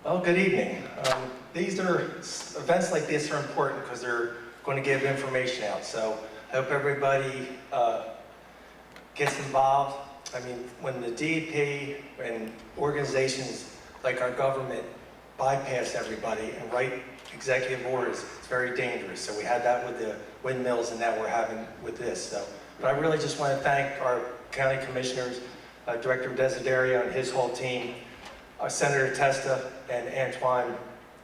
Well, good evening. Events like this are important because they're going to give information out. So I hope everybody gets involved. I mean, when the DEP and organizations like our government bypass everybody and write executive orders, it's very dangerous. So we had that with the windmills, and now we're having with this. So, but I really just want to thank our county commissioners, Director Desiderio and his whole team, Senator Testa and Antoine,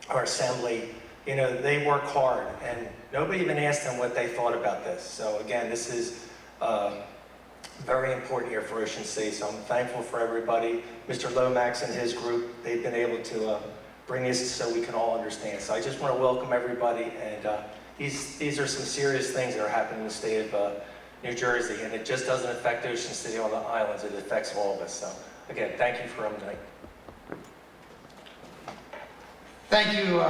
our assembly. You know, they work hard, and nobody even asked them what they thought about this. So again, this is very important here for Ocean City, so I'm thankful for everybody. Mr. Lomax and his group, they've been able to bring this so we can all understand. So I just want to welcome everybody, and these are some serious things that are happening in the state of New Jersey, and it just doesn't affect Ocean City or the islands, it affects all of us. So again, thank you for coming tonight. Thank you,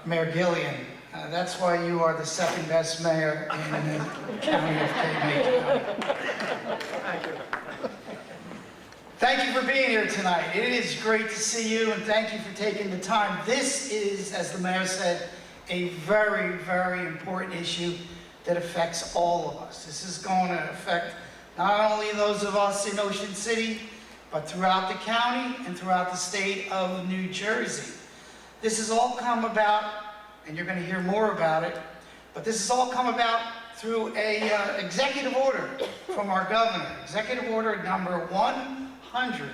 Mayor Gillian. That's why you are the second best mayor in the county of Cape May. Thank you for being here tonight. It is great to see you, and thank you for taking the time. This is, as the mayor said, a very, very important issue that affects all of us. This is going to affect not only those of us in Ocean City, but throughout the county and throughout the state of New Jersey. This has all come about, and you're going to hear more about it, but this has all come about through a executive order from our governor, executive order number 100,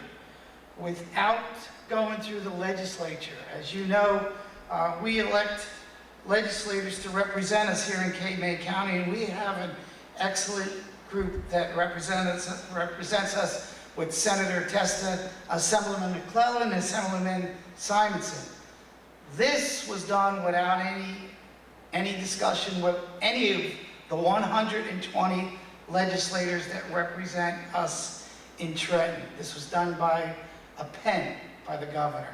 without going through the legislature. As you know, we elect legislators to represent us here in Cape May County, and we have an excellent group that represents us with Senator Testa, Assemblyman McClellan, and Assemblyman Simonson. This was done without any discussion with any of the 120 legislators that represent us in Trenton. This was done by a pen by the governor.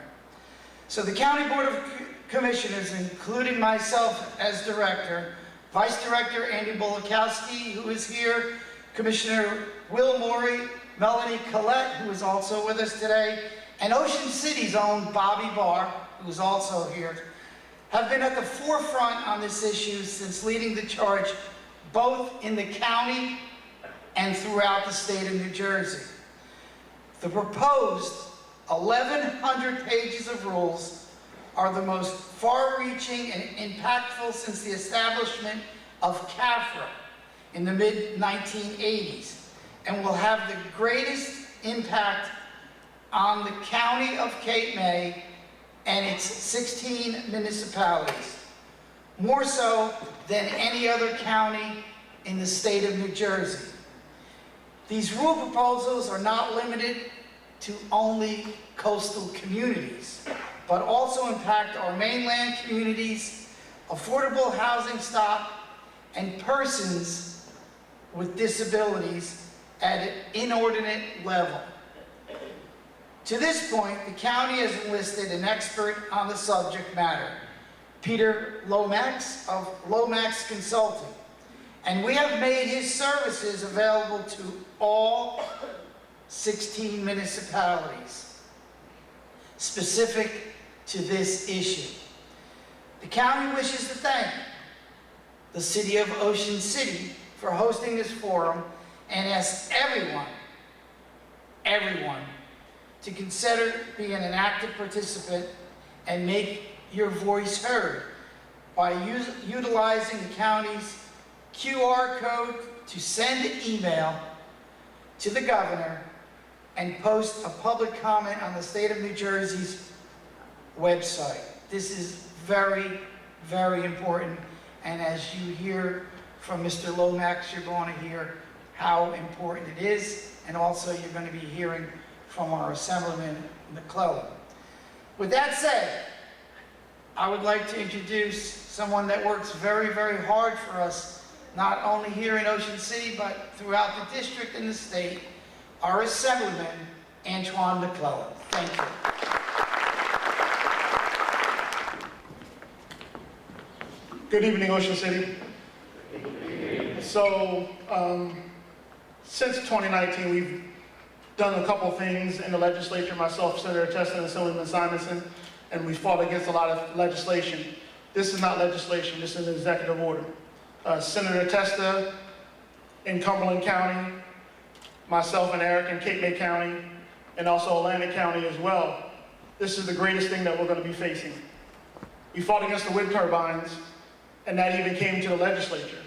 So the County Board of Commissioners, including myself as director, Vice Director Andy Bulakowski, who is here, Commissioner Will Morey, Melanie Collette, who is also with us today, and Ocean City's own Bobby Barr, who's also here, have been at the forefront on this issue since leading the charge both in the county and throughout the state of New Jersey. The proposed 1,100 pages of rules are the most far-reaching and impactful since the establishment of CAFRA in the mid-1980s, and will have the greatest impact on the county of Cape May and its 16 municipalities, more so than any other county in the state of New Jersey. These rule proposals are not limited to only coastal communities, but also impact our mainland communities, affordable housing stock, and persons with disabilities at an inordinate level. To this point, the county has enlisted an expert on the subject matter, Peter Lomax of Lomax Consulting, and we have made his services available to all 16 municipalities specific to this issue. The county wishes to thank the City of Ocean City for hosting this forum and asks everyone to consider being an active participant and make your voice heard by utilizing the county's QR code to send an email to the governor and post a public comment on the state of New Jersey's website. This is very, very important, and as you hear from Mr. Lomax, you're going to hear how important it is, and also you're going to be hearing from our Assemblyman McClellan. With that said, I would like to introduce someone that works very, very hard for us, not only here in Ocean City, but throughout the district and the state, our Assemblyman, Antoine McClellan. Thank you. Good evening, Ocean City. So, since 2019, we've done a couple things in the legislature, myself, Senator Testa, and Assemblyman Simonson. and we fought against a lot of legislation. This is not legislation, this is an executive order. Senator Testa in Cumberland County, myself and Eric in Cape May County, and also Atlantic County as well. This is the greatest thing that we're going to be facing. We fought against the wind turbines, and that even came to the legislature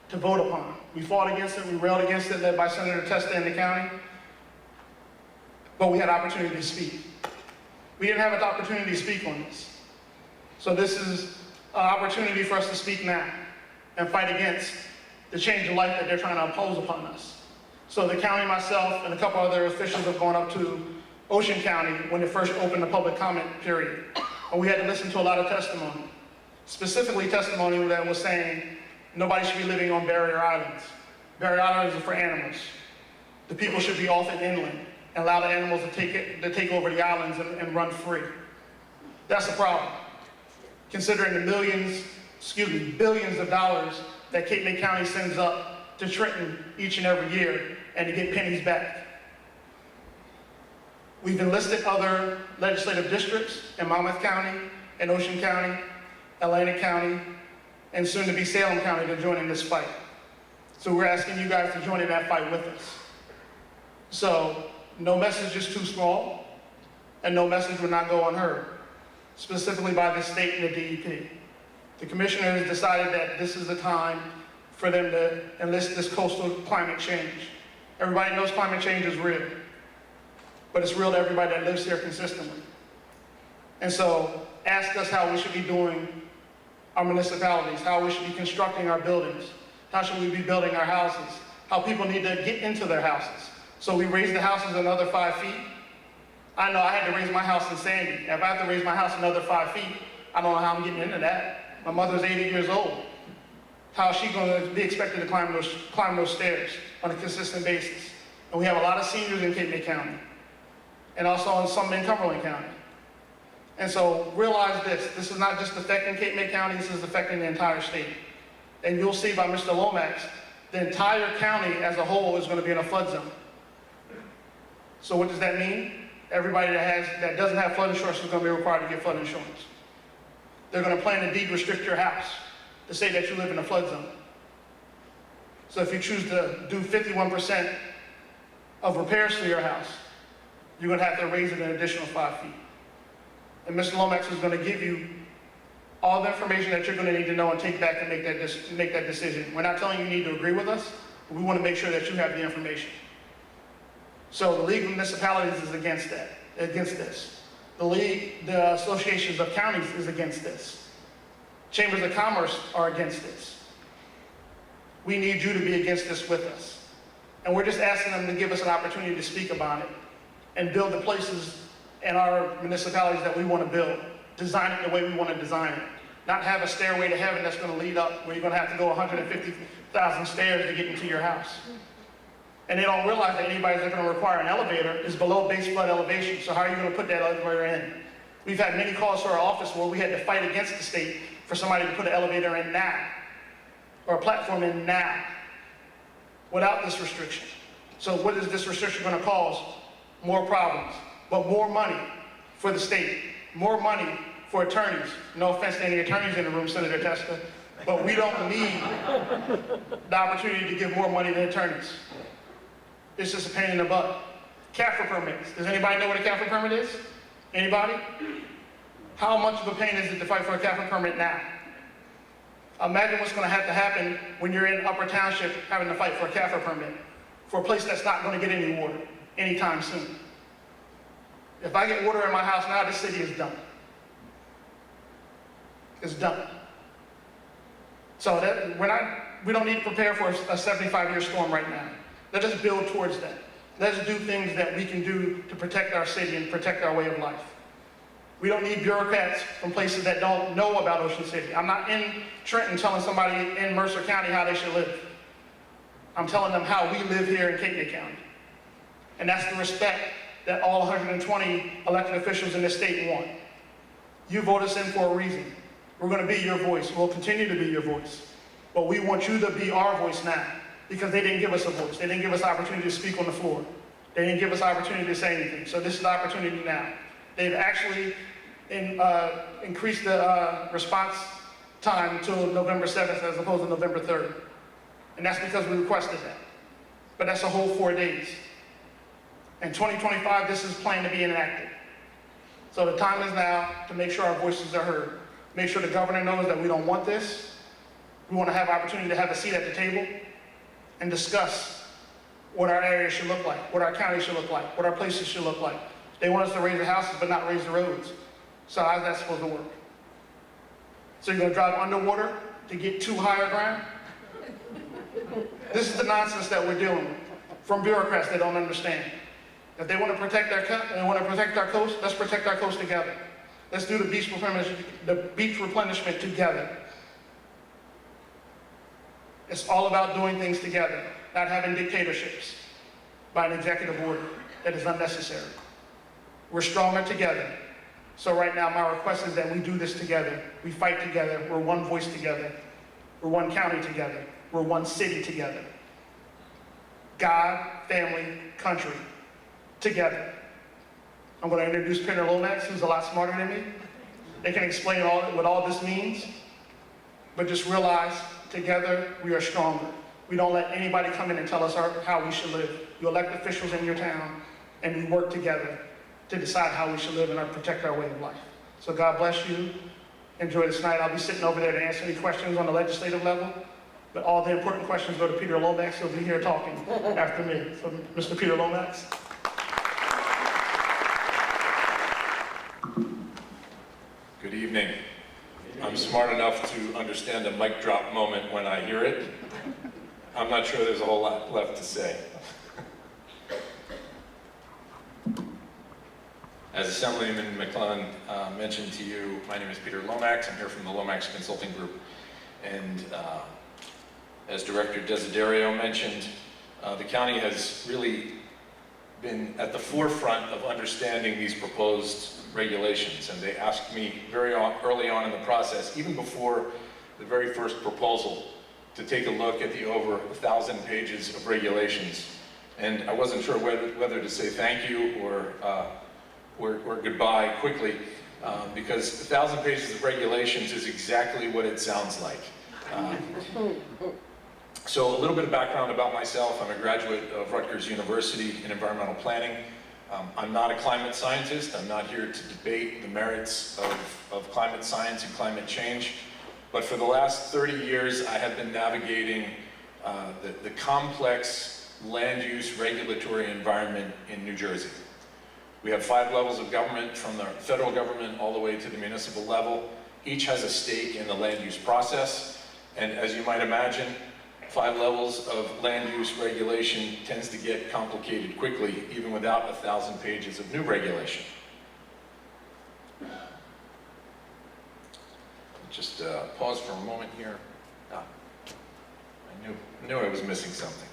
to vote upon. We fought against it, we railed against it, led by Senator Testa in the county, but we had opportunity to speak. We didn't have an opportunity to speak on this. So this is an opportunity for us to speak now and fight against the change of life that they're trying to impose upon us. So the county, myself, and a couple other officials have gone up to Ocean County when it first opened the public comment period. And we had to listen to a lot of testimony. Specifically testimony that was saying nobody should be living on barrier islands. Barrier islands are for animals. The people should be off and inland and allow the animals to take over the islands and run free. That's a problem, considering the billions of dollars that Cape May County sends up to Trenton each and every year and to get pennies back. We've enlisted other legislative districts in Monmouth County, and Ocean County, Atlantic County, and soon to be Salem County to join in this fight. So we're asking you guys to join in that fight with us. So no message is too small, and no message will not go unheard, specifically by the state and the DEP. The commissioners decided that this is the time for them to enlist this coastal climate change. Everybody knows climate change is real, but it's real to everybody that lives here consistently. And so ask us how we should be doing our municipalities, how we should be constructing our buildings, how should we be building our houses, how people need to get into their houses. So we raised the houses another 5 feet. I know I had to raise my house in Sandy. If I have to raise my house another 5 feet, I don't know how I'm getting into that. My mother's 80 years old. How is she going to be expected to climb those stairs on a consistent basis? And we have a lot of seniors in Cape May County, and also some in Cumberland County. And so realize this is not just affecting Cape May County, this is affecting the entire state. And you'll see by Mr. Lomax, the entire county as a whole is going to be in a flood zone. So what does that mean? Everybody that doesn't have flood insurance is going to be required to get flood insurance. They're going to plan to deed restrict your house to say that you live in a flood zone. So if you choose to do 51% of repairs to your house, you're going to have to raise it an additional 5 feet. And Mr. Lomax is going to give you all the information that you're going to need to know and take back and make that decision. We're not telling you need to agree with us, but we want to make sure that you have the information. So the League of Municipalities is against this. The associations of counties is against this. Chambers of Commerce are against this. We need you to be against this with us. And we're just asking them to give us an opportunity to speak about it and build the places in our municipalities that we want to build. Design it the way we want to design it. Not have a stairway to heaven that's going to lead up where you're going to have to go 150,000 stairs to get into your house. And they don't realize that anybody that's going to require an elevator is below base flood elevation. So how are you going to put that elevator in? We've had many calls to our office where we had to fight against the state for somebody to put an elevator in now, or a platform in now, without this restriction. So what is this restriction going to cause? More problems, but more money for the state, more money for attorneys. No offense to any attorneys in the room, Senator Testa, but we don't need the opportunity to give more money to attorneys. It's just a pain in the butt. CAFRA permits. Does anybody know what a CAFRA permit is? Anybody? How much of a pain is it to fight for a CAFRA permit now? Imagine what's going to have to happen when you're in Upper Township having to fight for a CAFRA permit for a place that's not going to get any water anytime soon. If I get water in my house now, this city is done. It's done. So we don't need to prepare for a 75-year storm right now. Let us build towards that. Let us do things that we can do to protect our city and protect our way of life. We don't need bureaucrats from places that don't know about Ocean City. I'm not in Trenton telling somebody in Mercer County how they should live. I'm telling them how we live here in Cape May County. And that's the respect that all 120 elected officials in this state want. You vote us in for a reason. We're going to be your voice. We'll continue to be your voice. But we want you to be our voice now, because they didn't give us a voice. They didn't give us the opportunity to speak on the floor. They didn't give us the opportunity to say anything. So this is the opportunity now. They've actually increase the response time until November 7th as opposed to November 3rd. And that's because we requested that. But that's a whole 4 days. In 2025, this is planned to be enacted. So the time is now to make sure our voices are heard. Make sure the governor knows that we don't want this. We want to have opportunity to have a seat at the table and discuss what our area should look like, what our county should look like, what our places should look like. They want us to raise the houses but not raise the roads. So how's that supposed to work? So you're going to drive underwater to get to higher ground? This is the nonsense that we're dealing with from bureaucrats that don't understand. If they want to protect our coast, let's protect our coast together. Let's do the beach replenishment together. It's all about doing things together, not having dictatorships by an executive order that is unnecessary. We're stronger together. So right now, my request is that we do this together. We fight together. We're one voice together. We're one county together. We're one city together. God, family, country, together. I'm going to introduce Peter Lomax, who's a lot smarter than me. They can explain what all this means, but just realize together we are stronger. We don't let anybody come in and tell us how we should live. You elect officials in your town, and we work together to decide how we should live and protect our way of life. So God bless you. Enjoy this night. I'll be sitting over there to answer any questions on the legislative level, but all the important questions go to Peter Lomax. He'll be here talking after me. So Mr. Peter Lomax. Good evening. I'm smart enough to understand a mic drop moment when I hear it. I'm not sure there's a whole lot left to say. As Assemblyman McClellan mentioned to you, my name is Peter Lomax. I'm here from the Lomax Consulting Group. And as Director Desiderio mentioned, the county has really been at the forefront of understanding these proposed regulations, and they asked me very early on in the process, even before the very first proposal, to take a look at the over 1,000 pages of regulations. And I wasn't sure whether to say thank you or goodbye quickly, because 1,000 pages of regulations is exactly what it sounds like. So a little bit of background about myself. I'm a graduate of Rutgers University in environmental planning. I'm not a climate scientist. I'm not here to debate the merits of climate science and climate change. But for the last 30 years, I have been navigating the complex land use regulatory environment in New Jersey. We have 5 levels of government, from the federal government all the way to the municipal level. Each has a stake in the land use process. And as you might imagine, 5 levels of land use regulation tends to get complicated quickly, even without 1,000 pages of new regulation. Just pause for a moment here. Ah, I knew I was missing something.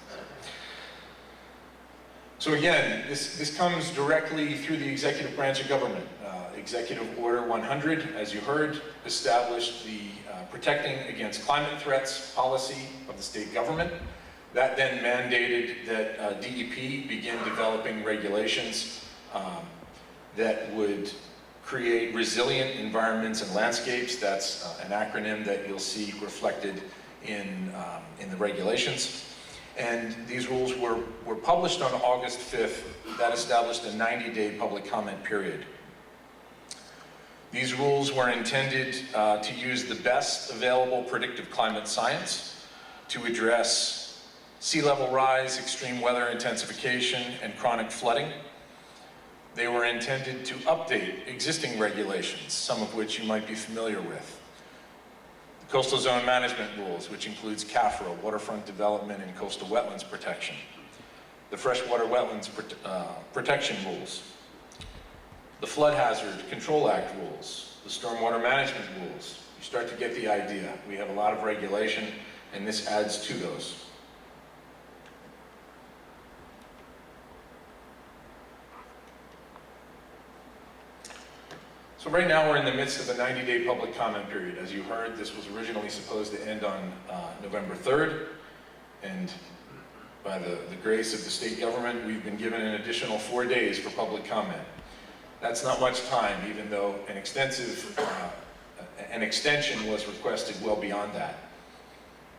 So again, this comes directly through the executive branch of government. Executive Order 100, as you heard, established the Protecting Against Climate Threats policy of the state government. That then mandated that DEP begin developing regulations that would create resilient environments and landscapes. That's an acronym that you'll see reflected in the regulations. And these rules were published on August 5th. That established a 90-day public comment period. These rules were intended to use the best available predictive climate science to address sea level rise, extreme weather intensification, and chronic flooding. They were intended to update existing regulations, some of which you might be familiar with. The Coastal Zone Management Rules, which includes CAFRA, waterfront development and coastal wetlands protection. The Freshwater Wetlands Protection Rules. The Flood Hazard Control Act rules, the Stormwater Management rules. You start to get the idea. We have a lot of regulation, and this adds to those. So right now we're in the midst of a 90-day public comment period. As you heard, this was originally supposed to end on November 3rd, and by the grace of the state government, we've been given an additional 4 days for public comment. That's not much time, even though an extension was requested well beyond that.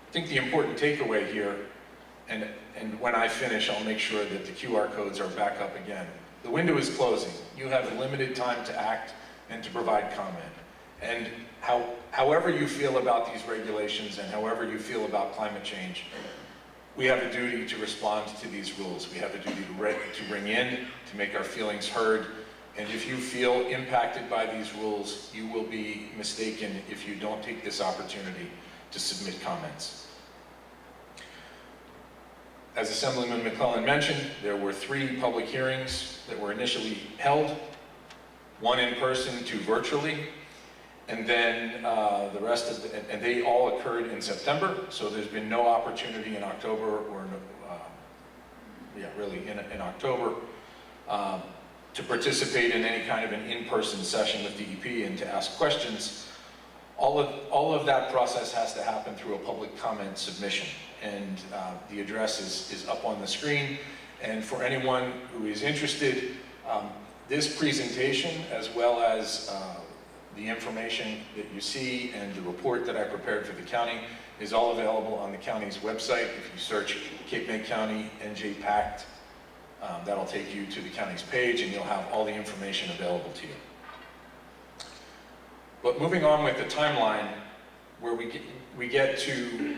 I think the important takeaway here, and when I finish, I'll make sure that the QR codes are back up again. The window is closing. You have limited time to act and to provide comment. And however you feel about these regulations and however you feel about climate change, we have a duty to respond to these rules. We have a duty to bring in, to make our feelings heard. And if you feel impacted by these rules, you will be mistaken if you don't take this opportunity to submit comments. As Assemblyman McClellan mentioned, there were 3 public hearings that were initially held, 1 in person, 2 virtually, and then the rest of and they all occurred in September, so there's been no opportunity in October or, really in October to participate in any kind of an in-person session with DEP and to ask questions. All of that process has to happen through a public comment submission, and the address is up on the screen. And for anyone who is interested, this presentation, as well as the information that you see and the report that I prepared for the county, is all available on the county's website. If you search Cape May County NJPACT, that'll take you to the county's page, and you'll have all the information available to you. But moving on with the timeline, where we get to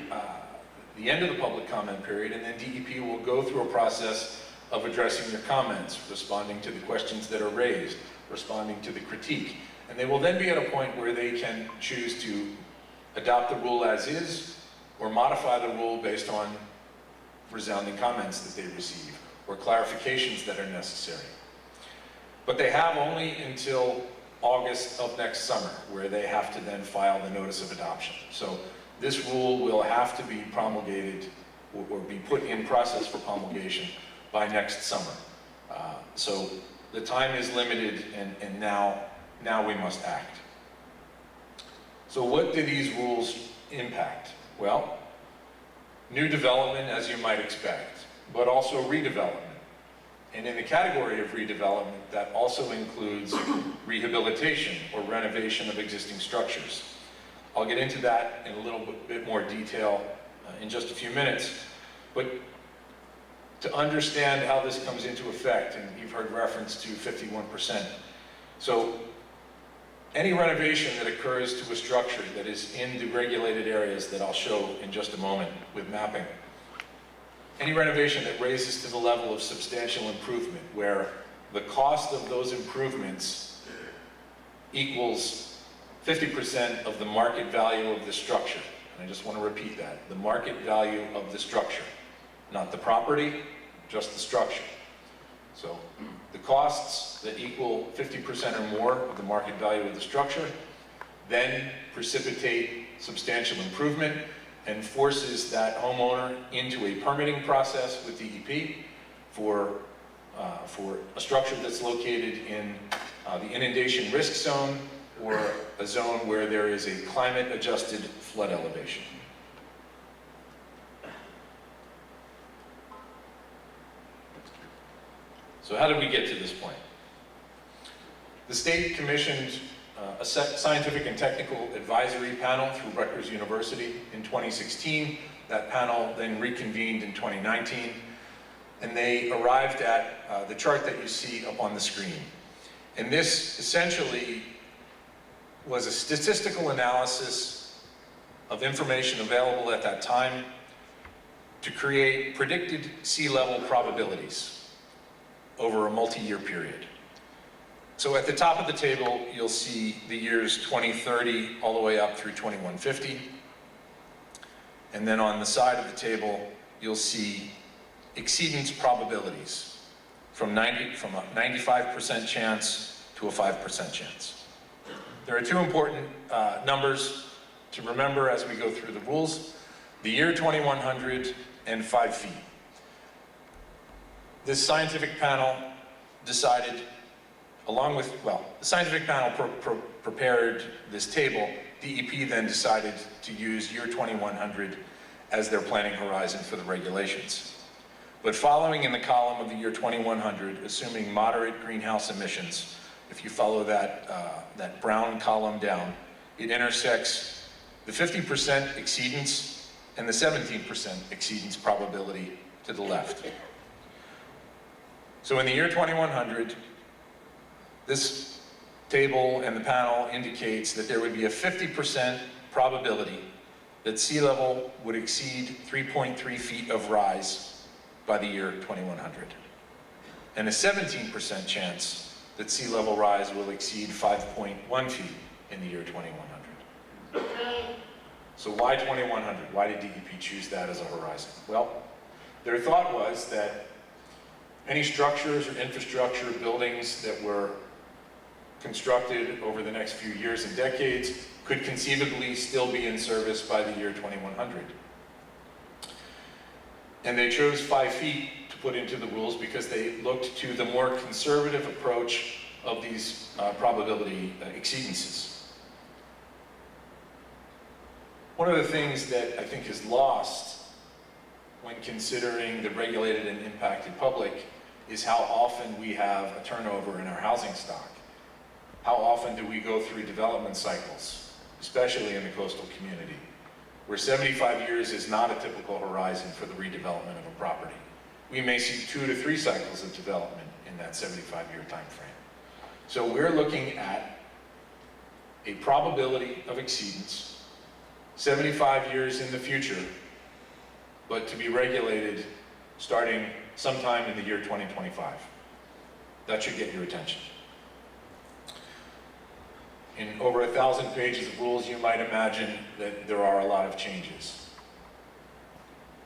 the end of the public comment period, and then DEP will go through a process of addressing your comments, responding to the questions that are raised, responding to the critique. And they will then be at a point where they can choose to adopt the rule as is, or modify the rule based on resounding comments that they receive, or clarifications that are necessary. But they have only until August of next summer, where they have to then file the notice of adoption. So this rule will have to be promulgated or be put in process for promulgation by next summer. So the time is limited, and now we must act. So what do these rules impact? Well, new development, as you might expect, but also redevelopment. And in the category of redevelopment, that also includes rehabilitation or renovation of existing structures. I'll get into that in a little bit more detail in just a few minutes, but to understand how this comes into effect, and you've heard reference to 51%. So any renovation that occurs to a structure that is in the regulated areas that I'll show in just a moment with mapping, any renovation that raises to the level of substantial improvement, where the cost of those improvements equals 50% of the market value of the structure. And I just want to repeat that, the market value of the structure, not the property, just the structure. So the costs that equal 50% or more of the market value of the structure then precipitate substantial improvement and forces that homeowner into a permitting process with DEP for a structure that's located in the inundation risk zone, or a zone where there is a climate-adjusted flood elevation. So how did we get to this point? The state commissioned a scientific and technical advisory panel through Rutgers University in 2016. That panel then reconvened in 2019, and they arrived at the chart that you see up on the screen. And this essentially was a statistical analysis of information available at that time to create predicted sea level probabilities over a multi-year period. So at the top of the table, you'll see the years 2030 all the way up through 2150. And then on the side of the table, you'll see exceedance probabilities from a 95% chance to a 5% chance. There are 2 important numbers to remember as we go through the rules: the year 2100 and 5 feet. This scientific panel decided, along with, well, the scientific panel prepared this table. DEP then decided to use year 2100 as their planning horizon for the regulations. But following in the column of the year 2100, assuming moderate greenhouse emissions, if you follow that, that brown column down, it intersects the 50% exceedance and the 17% exceedance probability to the left. So in the year 2100, this table and the panel indicates that there would be a 50% probability that sea level would exceed 3.3 feet of rise by the year 2100, and a 17% chance that sea level rise will exceed 5.1 feet in the year 2100. So why 2100? Why did DEP choose that as a horizon? Well, their thought was that any structures or infrastructure buildings that were constructed over the next few years and decades could conceivably still be in service by the year 2100. And they chose 5 feet to put into the rules because they looked to the more conservative approach of these probability exceedances. One of the things that I think is lost when considering the regulated and impacted public is how often we have a turnover in our housing stock. How often do we go through development cycles, especially in the coastal community, where 75 years is not a typical horizon for the redevelopment of a property. We may see 2 to 3 cycles of development in that 75-year time frame. So we're looking at a probability of exceedance 75 years in the future, but to be regulated starting sometime in the year 2025. That should get your attention. In over 1,000 pages of rules, you might imagine that there are a lot of changes.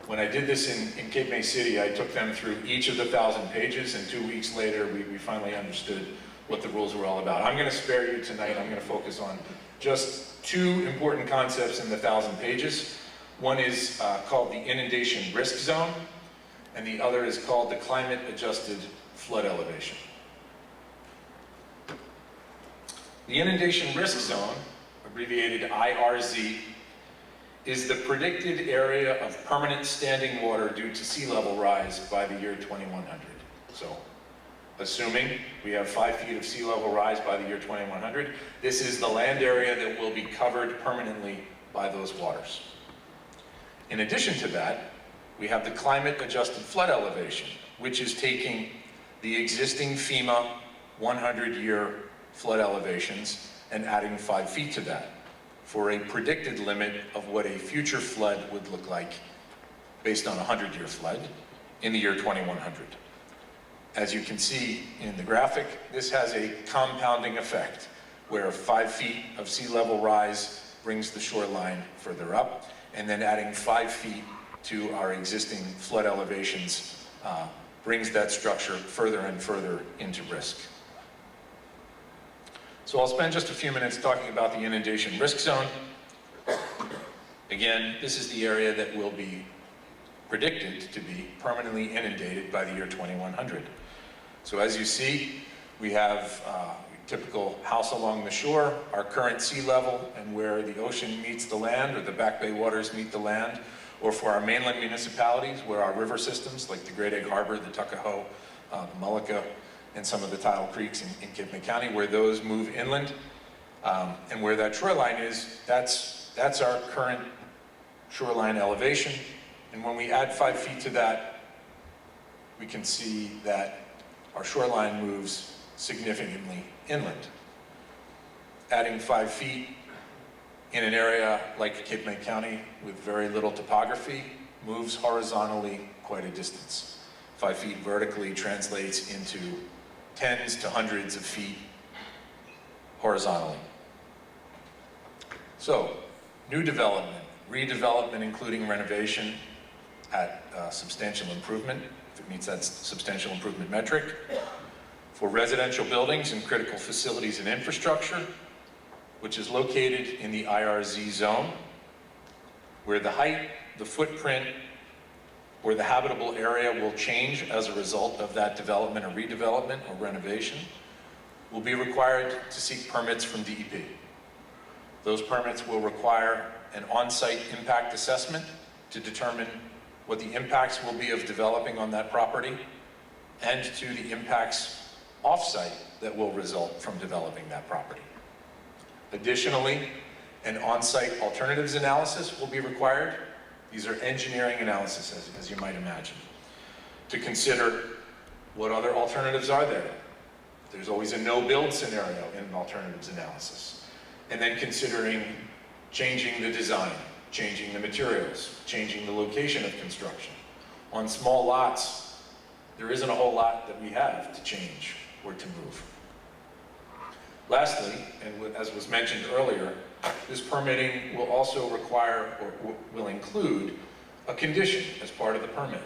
When I did this in Cape May City, I took them through each of the 1,000 pages, and 2 weeks later, we finally understood what the rules were all about. I'm going to spare you tonight. I'm going to focus on just 2 important concepts in the 1,000 pages. One is called the inundation risk zone, and the other is called the climate-adjusted flood elevation. The inundation risk zone, abbreviated IRZ, is the predicted area of permanent standing water due to sea level rise by the year 2100. So, assuming we have 5 feet of sea level rise by the year 2100, this is the land area that will be covered permanently by those waters. In addition to that, we have the climate-adjusted flood elevation, which is taking the existing FEMA 100-year flood elevations and adding 5 feet to that for a predicted limit of what a future flood would look like based on a 100-year flood in the year 2100. As you can see in the graphic, this has a compounding effect where 5 feet of sea level rise brings the shoreline further up, and then adding 5 feet to our existing flood elevations brings that structure further and further into risk. So I'll spend just a few minutes talking about the inundation risk zone. Again, this is the area that will be predicted to be permanently inundated by the year 2100. So as you see, we have a typical house along the shore, our current sea level, and where the ocean meets the land, or the Back Bay waters meet the land, or for our mainland municipalities, where our river systems, like the Great Egg Harbor, the Tuckahoe, the Mullica, and some of the tidal creeks in Cape May County, where those move inland, and where that shoreline is, that's our current shoreline elevation. And when we add 5 feet to that, we can see that our shoreline moves significantly inland. Adding 5 feet in an area like Cape May County with very little topography moves horizontally quite a distance. 5 feet vertically translates into tens to hundreds of feet horizontally. So, new development, redevelopment including renovation at substantial improvement, if it meets that substantial improvement metric, for residential buildings and critical facilities and infrastructure, which is located in the IRZ zone, where the height, the footprint, or the habitable area will change as a result of that development or redevelopment or renovation, will be required to seek permits from DEP. Those permits will require an on-site impact assessment to determine what the impacts will be of developing on that property and to the impacts off-site that will result from developing that property. Additionally, an on-site alternatives analysis will be required. These are engineering analysis, as you might imagine, to consider what other alternatives are there. There's always a no-build scenario in an alternatives analysis. And then considering changing the design, changing the materials, changing the location of construction. On small lots, there isn't a whole lot that we have to change or to move. Lastly, and as was mentioned earlier, this permitting will also require or will include a condition as part of the permit,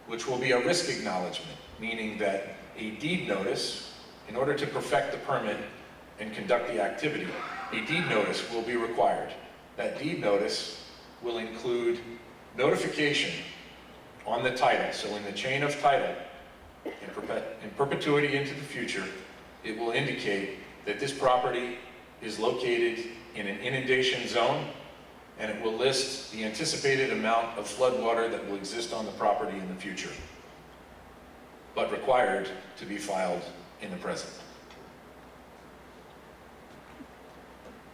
which will be a risk acknowledgement, meaning that a deed notice, in order to perfect the permit and conduct the activity, a deed notice will be required. That deed notice will include notification on the title. So in the chain of title, in perpetuity into the future, it will indicate that this property is located in an inundation zone, and it will list the anticipated amount of floodwater that will exist on the property in the future, but required to be filed in the present.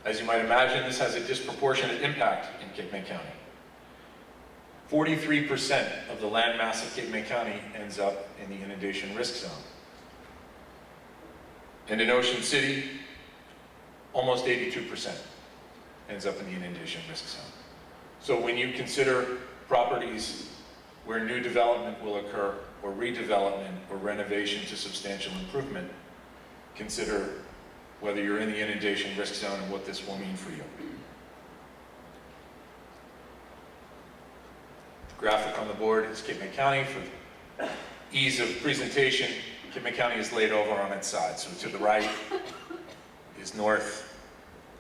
As you might imagine, this has a disproportionate impact in Cape May County. 43% of the land mass of Cape May County ends up in the inundation risk zone. And in Ocean City, almost 82% ends up in the inundation risk zone. So when you consider properties where new development will occur, or redevelopment, or renovation to substantial improvement, consider whether you're in the inundation risk zone and what this will mean for you. The graphic on the board is Cape May County. For ease of presentation, Cape May County is laid over on its side. So to the right is north.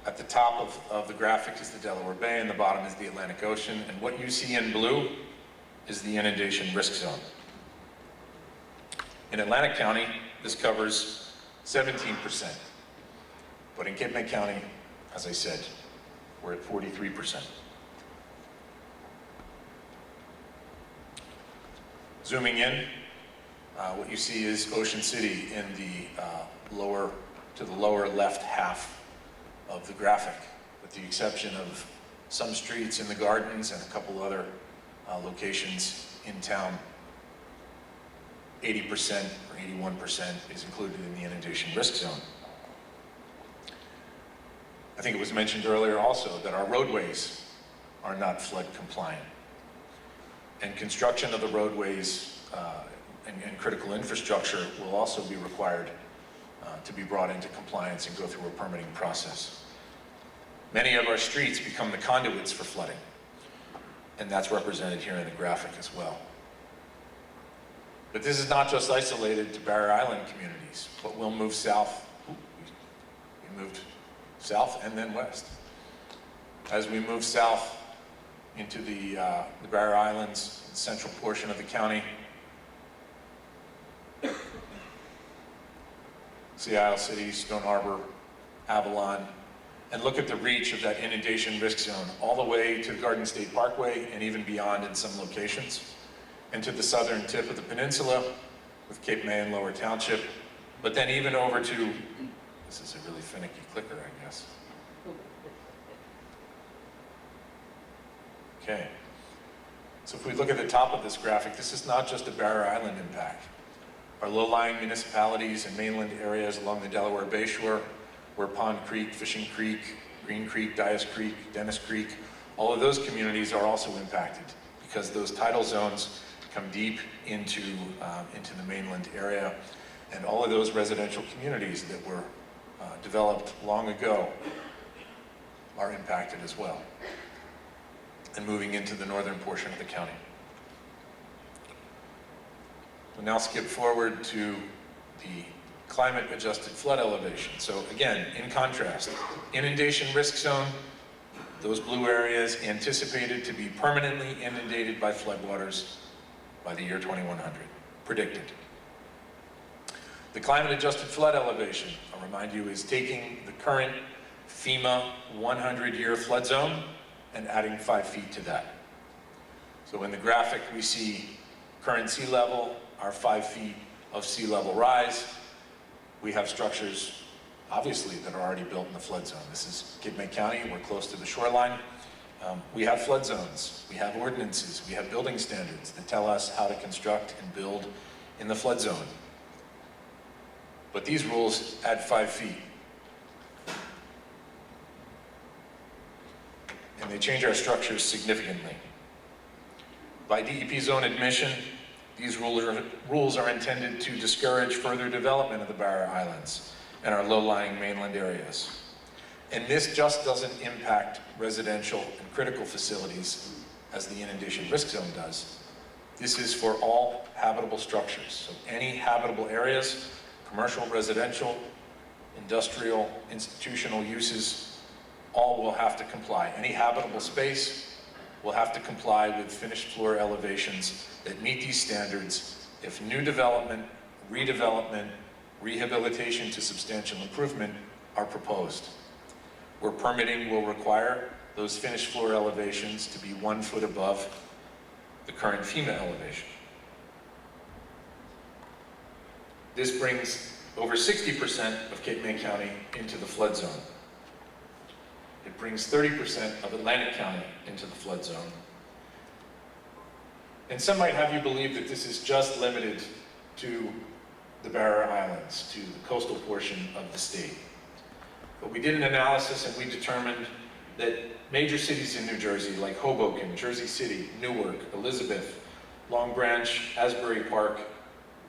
At the top of the graphic is the Delaware Bay, and the bottom is the Atlantic Ocean. And what you see in blue is the inundation risk zone. In Atlantic County, this covers 17%. But in Cape May County, as I said, we're at 43%. Zooming in, what you see is Ocean City in the lower left half of the graphic, with the exception of some streets in the Gardens and a couple other locations in town. 80% or 81% is included in the inundation risk zone. I think it was mentioned earlier also that our roadways are not flood compliant. And construction of the roadways and critical infrastructure will also be required to be brought into compliance and go through a permitting process. Many of our streets become the conduits for flooding, and that's represented here in the graphic as well. But this is not just isolated to Barrier Island communities, but we'll move south. We moved south and then west. As we move south into the Barrier Islands, the central portion of the county, Sea Isle City, Stone Harbor, Avalon, and look at the reach of that inundation risk zone all the way to the Garden State Parkway and even beyond in some locations, and to the southern tip of the peninsula with Cape May and Lower Township, but then even over to, this is a really finicky clicker, I guess. Okay, so if we look at the top of this graphic, this is not just a Barrier Island impact. Our low-lying municipalities and mainland areas along the Delaware Bay shore, where Pond Creek, Fishing Creek, Green Creek, Dias Creek, Dennis Creek, all of those communities are also impacted because those tidal zones come deep into the mainland area, and all of those residential communities that were developed long ago are impacted as well, and moving into the northern portion of the county. We'll now skip forward to the climate-adjusted flood elevation. So again, in contrast, inundation risk zone, those blue areas anticipated to be permanently inundated by floodwaters by the year 2100, predicted. The climate-adjusted flood elevation, I'll remind you, is taking the current FEMA 100-year flood zone and adding 5 feet to that. So in the graphic, we see current sea level, our 5 feet of sea level rise, We have structures, obviously, that are already built in the flood zone. This is Cape May County, we're close to the shoreline. We have flood zones, we have ordinances, we have building standards that tell us how to construct and build in the flood zone. But these rules add 5 feet. And they change our structures significantly. By DEP zone admission, these rules are intended to discourage further development of the barrier islands and our low-lying mainland areas. And this just doesn't impact residential and critical facilities as the inundation risk zone does. This is for all habitable structures. So any habitable areas, commercial, residential, industrial, institutional uses, all will have to comply. Any habitable space will have to comply with finished floor elevations that meet these standards if new development, redevelopment, rehabilitation to substantial improvement are proposed. Where permitting will require those finished floor elevations to be 1 foot above the current FEMA elevation. This brings over 60% of Cape May County into the flood zone. It brings 30% of Atlantic County into the flood zone. And some might have you believe that this is just limited to the barrier islands, to the coastal portion of the state. But we did an analysis and we determined that major cities in New Jersey, like Hoboken, Jersey City, Newark, Elizabeth, Long Branch, Asbury Park,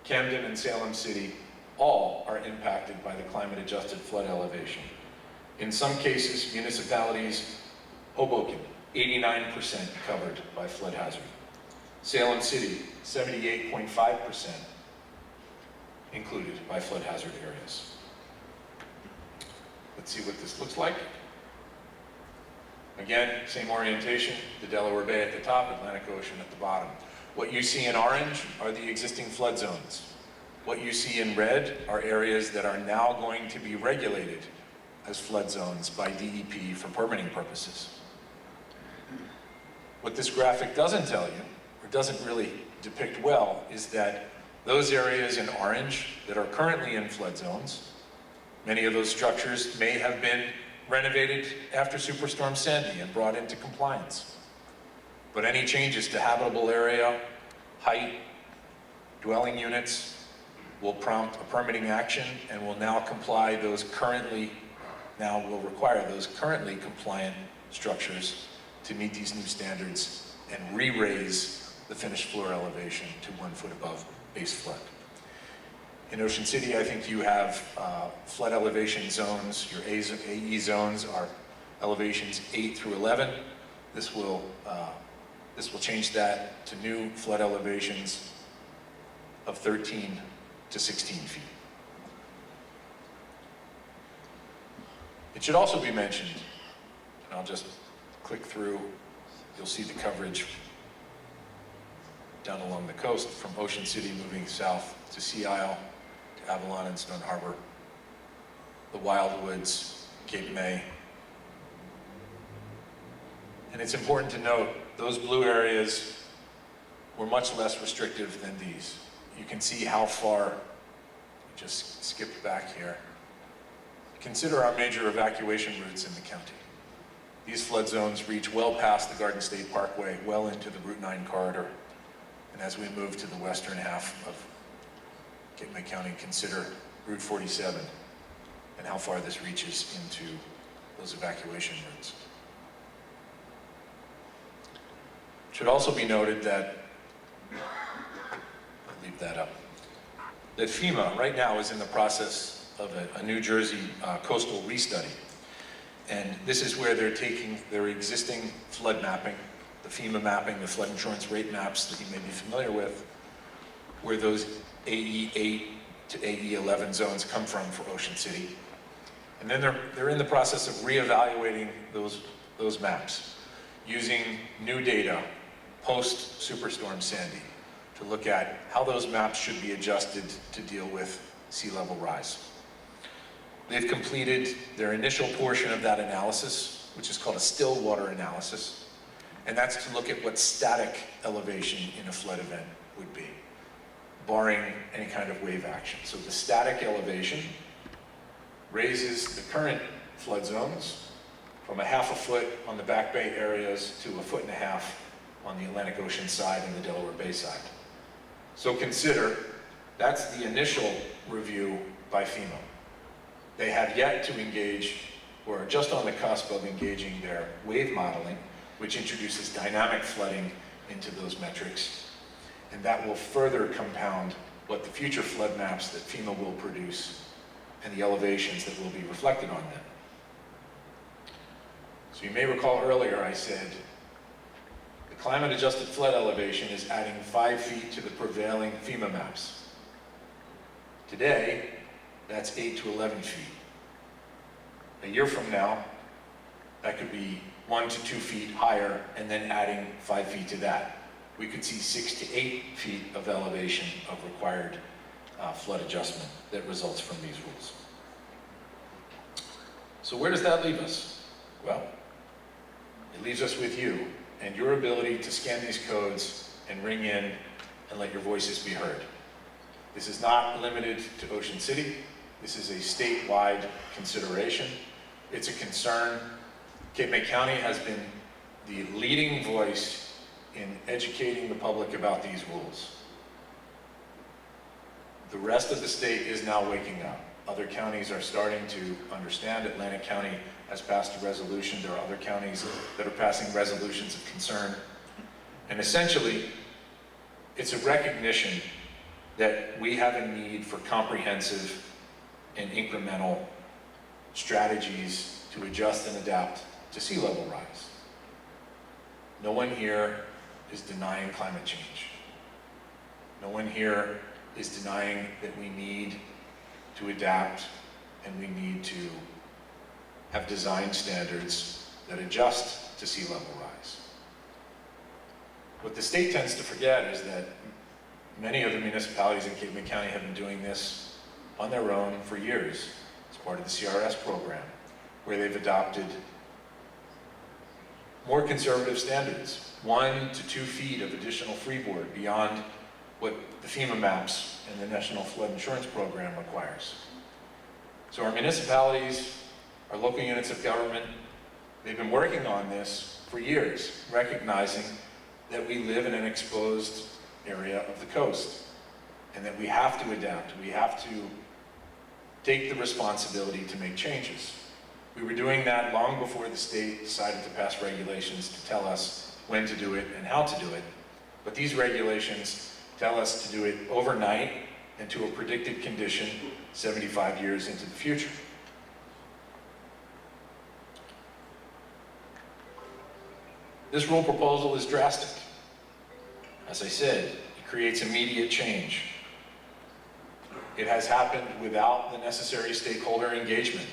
Camden, and Salem City, all are impacted by the climate-adjusted flood elevation. In some cases, municipalities, Hoboken, 89% covered by flood hazard. Salem City, 78.5% included by flood hazard areas. Let's see what this looks like. Again, same orientation, the Delaware Bay at the top, Atlantic Ocean at the bottom. What you see in orange are the existing flood zones. What you see in red are areas that are now going to be regulated as flood zones by DEP for permitting purposes. What this graphic doesn't tell you, or doesn't really depict well, is that those areas in orange that are currently in flood zones, many of those structures may have been renovated after Superstorm Sandy and brought into compliance. But any changes to habitable area, height, dwelling units will prompt a permitting action and will now will require those currently compliant structures to meet these new standards and re-raise the finished floor elevation to 1 foot above base flood. In Ocean City, I think you have flood elevation zones. Your AE zones are elevations 8 through 11. This will change that to new flood elevations of 13 to 16 feet. It should also be mentioned, and I'll just click through, you'll see the coverage down along the coast from Ocean City moving south to Sea Isle, to Avalon and Stone Harbor, the Wildwoods, Cape May. And it's important to note, those blue areas were much less restrictive than these. You can see how far, just skipped back here. Consider our major evacuation routes in the county. These flood zones reach well past the Garden State Parkway, well into the Route 9 corridor. And as we move to the western half of Cape May County, consider Route 47 and how far this reaches into those evacuation routes. It should also be noted that, I'll leave that up, that FEMA right now is in the process of a New Jersey coastal restudy. And this is where they're taking their existing flood mapping, the FEMA mapping, the flood insurance rate maps that you may be familiar with, where those AE8 to AE11 zones come from for Ocean City. And then they're in the process of reevaluating those maps using new data post Superstorm Sandy to look at how those maps should be adjusted to deal with sea level rise. They've completed their initial portion of that analysis, which is called a still water analysis, and that's to look at what static elevation in a flood event would be. barring any kind of wave action. So the static elevation raises the current flood zones from 1/2 foot on the Back Bay areas to 1.5 feet on the Atlantic Ocean side and the Delaware Bay side. So consider, that's the initial review by FEMA. They have yet to engage, or are just on the cusp of engaging their wave modeling, which introduces dynamic flooding into those metrics. And that will further compound what the future flood maps that FEMA will produce and the elevations that will be reflected on them. So you may recall earlier I said the climate-adjusted flood elevation is adding 5 feet to the prevailing FEMA maps. Today, that's 8 to 11 feet. A year from now, that could be 1 to 2 feet higher, and then adding 5 feet to that. We could see 6 to 8 feet of elevation of required flood adjustment that results from these rules. So where does that leave us? Well, it leaves us with you and your ability to scan these codes and ring in and let your voices be heard. This is not limited to Ocean City. This is a statewide consideration. It's a concern. Cape May County has been the leading voice in educating the public about these rules. The rest of the state is now waking up. Other counties are starting to understand. Atlantic County has passed a resolution. There are other counties that are passing resolutions of concern. And essentially, it's a recognition that we have a need for comprehensive and incremental strategies to adjust and adapt to sea level rise. No one here is denying climate change. No one here is denying that we need to adapt and we need to have design standards that adjust to sea level rise. What the state tends to forget is that many of the municipalities in Cape May County have been doing this on their own for years as part of the CRS program, where they've adopted more conservative standards, 1 to 2 feet of additional freeboard beyond what the FEMA maps and the National Flood Insurance Program requires. So our municipalities, our local units of government, they've been working on this for years, recognizing that we live in an exposed area of the coast and that we have to adapt. We have to take the responsibility to make changes. We were doing that long before the state decided to pass regulations to tell us when to do it and how to do it. But these regulations tell us to do it overnight and to a predicted condition 75 years into the future. This rule proposal is drastic. As I said, it creates immediate change. It has happened without the necessary stakeholder engagement,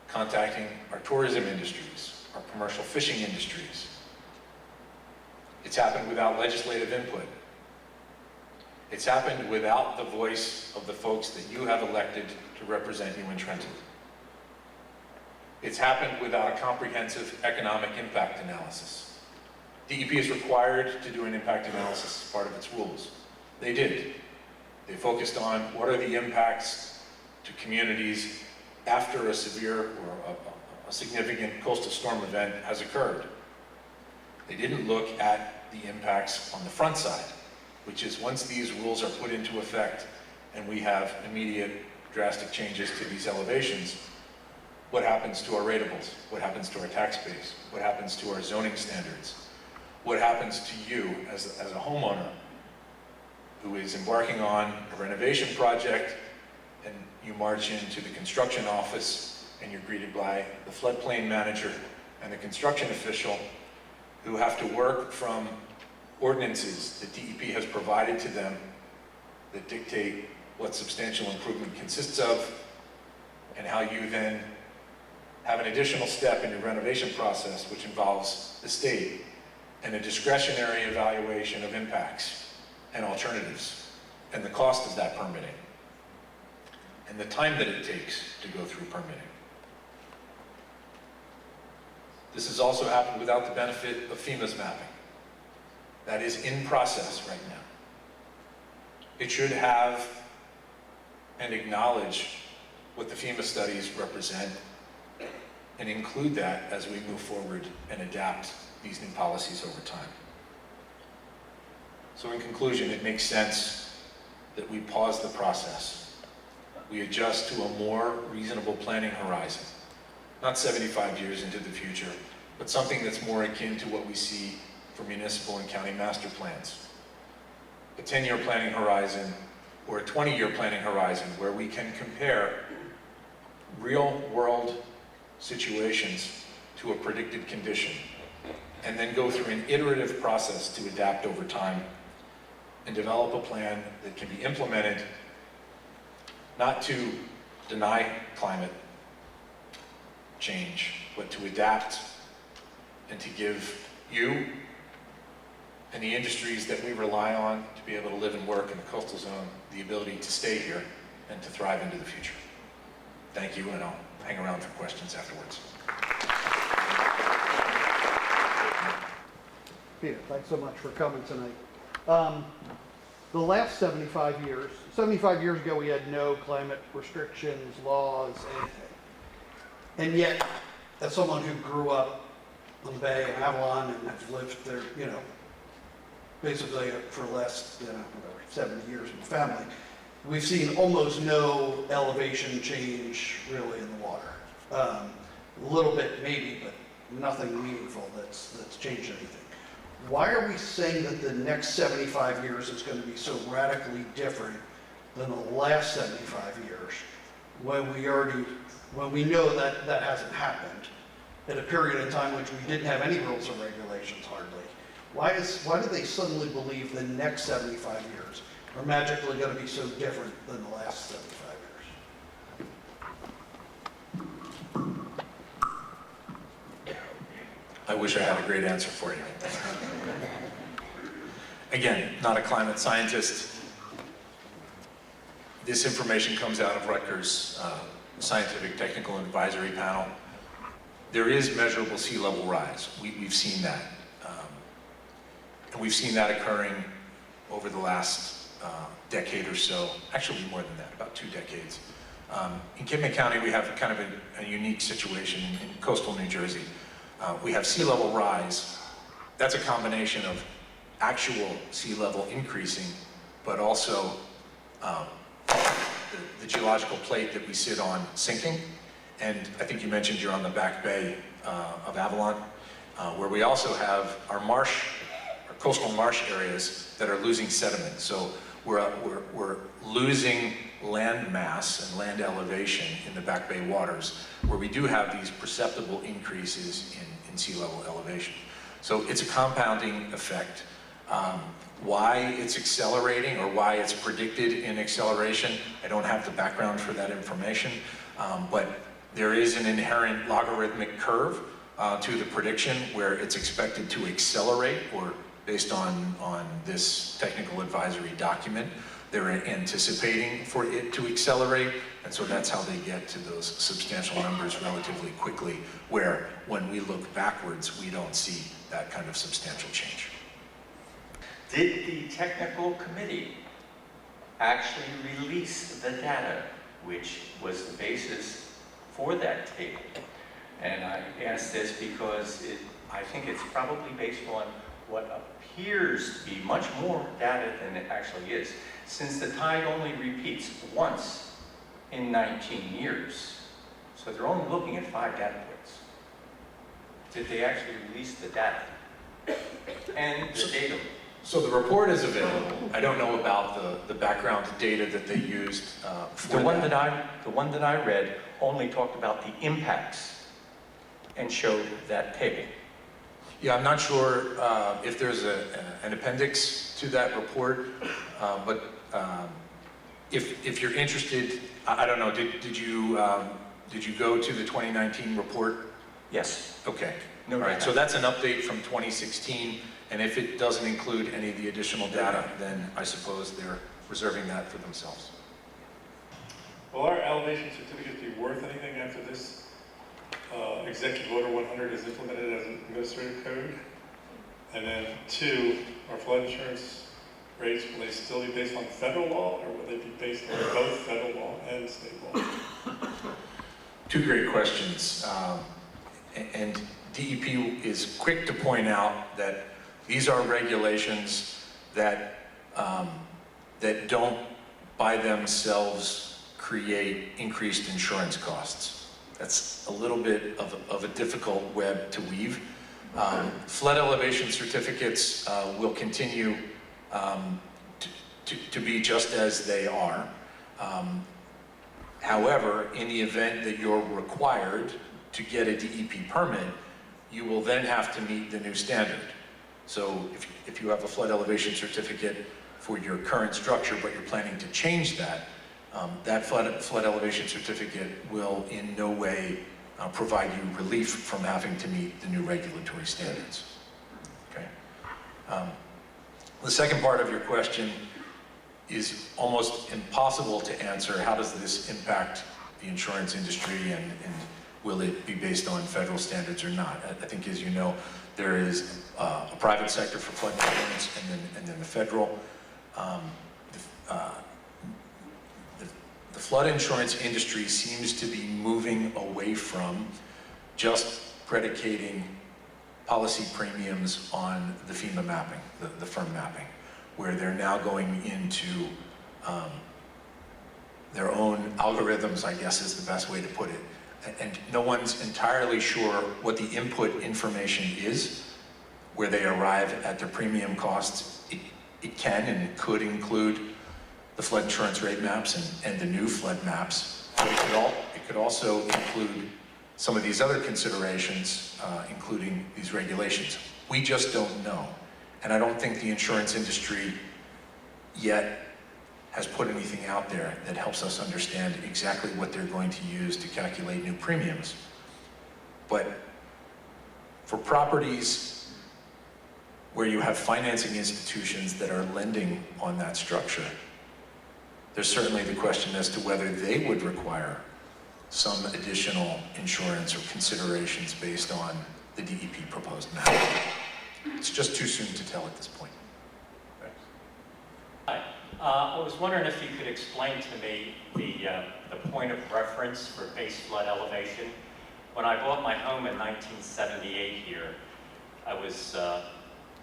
contacting our tourism industries, our commercial fishing industries. It's happened without legislative input. It's happened without the voice of the folks that you have elected to represent you in Trenton. It's happened without a comprehensive economic impact analysis. DEP is required to do an impact analysis as part of its rules. They did. They focused on what are the impacts to communities after a severe or a significant coastal storm event has occurred. They didn't look at the impacts on the front side, which is once these rules are put into effect and we have immediate drastic changes to these elevations, what happens to our ratables? What happens to our tax base? What happens to our zoning standards? What happens to you as a homeowner who is embarking on a renovation project and you march into the construction office and you're greeted by the floodplain manager and the construction official who have to work from ordinances that DEP has provided to them that dictate what substantial improvement consists of and how you then have an additional step in your renovation process, which involves the state and a discretionary evaluation of impacts and alternatives and the cost of that permitting and the time that it takes to go through permitting. This has also happened without the benefit of FEMA's mapping. That is in process right now. It should have and acknowledge what the FEMA studies represent and include that as we move forward and adapt these new policies over time. So in conclusion, it makes sense that we pause the process. We adjust to a more reasonable planning horizon, not 75 years into the future, but something that's more akin to what we see for municipal and county master plans. A 10-year planning horizon or a 20-year planning horizon where we can compare real-world situations to a predicted condition and then go through an iterative process to adapt over time and develop a plan that can be implemented not to deny climate change, but to adapt and to give you and the industries that we rely on to be able to live and work in the coastal zone the ability to stay here and to thrive into the future. Thank you, and I'll hang around for questions afterwards. Peter, thanks so much for coming tonight. The last 75 years ago, we had no climate restrictions, laws, anything. And yet, as someone who grew up on the Bay and Avalon and has lived there, basically for the last, 70 years in the family, we've seen almost no elevation change really in the water. A little bit maybe, but nothing meaningful that's changed anything. Why are we saying that the next 75 years is going to be so radically different than the last 75 years when we know that that hasn't happened at a period in time which we didn't have any rules or regulations hardly? Why do they suddenly believe the next 75 years are magically going to be so different than the last 75 years? I wish I had a great answer for you. Again, not a climate scientist. This information comes out of Rutgers Scientific Technical Advisory Panel. There is measurable sea level rise. We've seen that. And we've seen that occurring over the last decade or so, actually more than that, about 2 decades. In Kidman County, we have kind of a unique situation in coastal New Jersey. We have sea level rise. That's a combination of actual sea level increasing, but also the geological plate that we sit on sinking. And I think you mentioned you're on the back bay of Avalon, where we also have our coastal marsh areas that are losing sediment. So we're losing land mass and land elevation in the back bay waters, where we do have these perceptible increases in sea level elevation. So it's a compounding effect. Why it's accelerating or why it's predicted in acceleration, I don't have the background for that information, but there is an inherent logarithmic curve to the prediction where it's expected to accelerate, or based on this technical advisory document, they're anticipating for it to accelerate, and so that's how they get to those substantial numbers relatively quickly, where when we look backwards, we don't see that kind of substantial change. Did the technical committee actually release the data, which was the basis for that table? And I ask this because I think it's probably based on what appears to be much more data than it actually is, since the tide only repeats once in 19 years. So they're only looking at 5 data points. Did they actually release the data and the data? So the report is available. I don't know about the background data that they used for The one that I read only talked about the impacts and showed that table. Yeah, I'm not sure if there's an appendix to that report, but if you're interested, I don't know, did you go to the 2019 report? Yes. Okay. No, All right, so that's an update from 2016, and if it doesn't include any of the additional data, then I suppose they're reserving that for themselves. Will our elevation certificates be worth anything after this Executive Order 100 is implemented as an administrative code? And then 2, our flood insurance rates, will they still be based on federal law, or will they be based on both federal law and state law? Two great questions. And DEP is quick to point out that these are regulations that, that don't by themselves create increased insurance costs. That's a little bit of a difficult web to weave. Flood elevation certificates will continue to be just as they are. However, in the event that you're required to get a DEP permit, you will then have to meet the new standard. So if you have a flood elevation certificate for your current structure, but you're planning to change that, that flood elevation certificate will in no way provide you relief from having to meet the new regulatory standards. Okay. The second part of your question is almost impossible to answer. How does this impact the insurance industry, and will it be based on federal standards or not? I think, as you know, there is a private sector for flood insurance and then the federal. The flood insurance industry seems to be moving away from just predicating policy premiums on the FEMA mapping, the firm mapping, where they're now going into their own algorithms, I guess is the best way to put it. And no one's entirely sure what the input information is, where they arrive at their premium costs. It can and could include the flood insurance rate maps and the new flood maps, but it could also include some of these other considerations, including these regulations. We just don't know. And I don't think the insurance industry yet has put anything out there that helps us understand exactly what they're going to use to calculate new premiums. But for properties where you have financing institutions that are lending on that structure, there's certainly the question as to whether they would require some additional insurance or considerations based on the DEP proposed map. It's just too soon to tell at this point. Hi. I was wondering if you could explain to me the point of reference for base flood elevation. When I bought my home in 1978 here, I was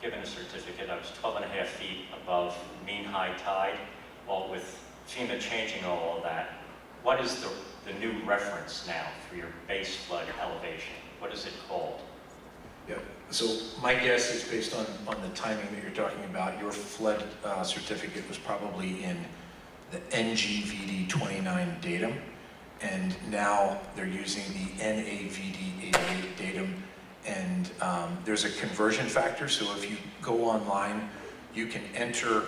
given a certificate. I was 12 and a half feet above mean high tide. Well, with FEMA changing all of that, what is the new reference now for your base flood elevation? What is it called? Yeah, so my guess is based on the timing that you're talking about, your flood certificate was probably in the NGVD 29 datum, and now they're using the NAVD 88 datum, and there's a conversion factor. So if you go online, you can enter,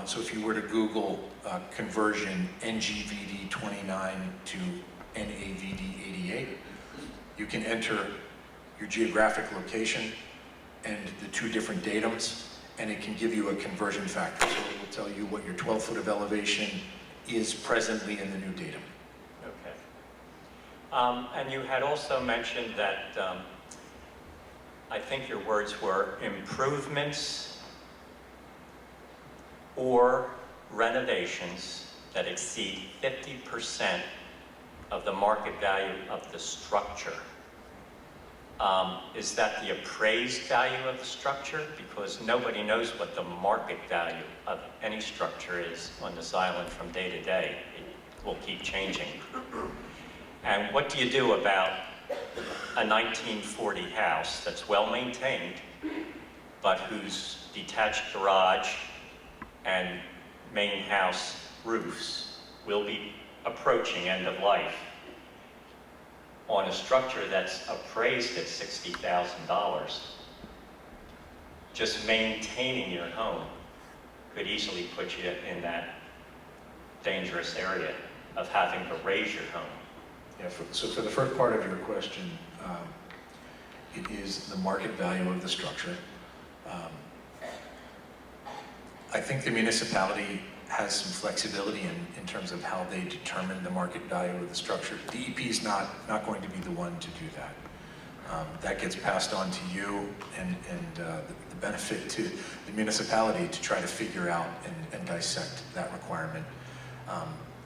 so if you were to Google conversion NGVD 29 to NAVD 88, you can enter your geographic location and the two different datums, and it can give you a conversion factor. So it will tell you what your 12 foot of elevation is presently in the new datum. Okay. And you had also mentioned that, I think your words were improvements or renovations that exceed 50% of the market value of the structure. Is that the appraised value of the structure? Because nobody knows what the market value of any structure is on this island from day to day. It will keep changing. And what do you do about a 1940 house that's well maintained, but whose detached garage and main house roofs will be approaching end of life on a structure that's appraised at $60,000? Just maintaining your home could easily put you in that dangerous area of having to raise your home. Yeah, so for the first part of your question, it is the market value of the structure. I think the municipality has some flexibility in terms of how they determine the market value of the structure. DEP is not going to be the one to do that. That gets passed on to you and the benefit to the municipality to try to figure out and dissect that requirement.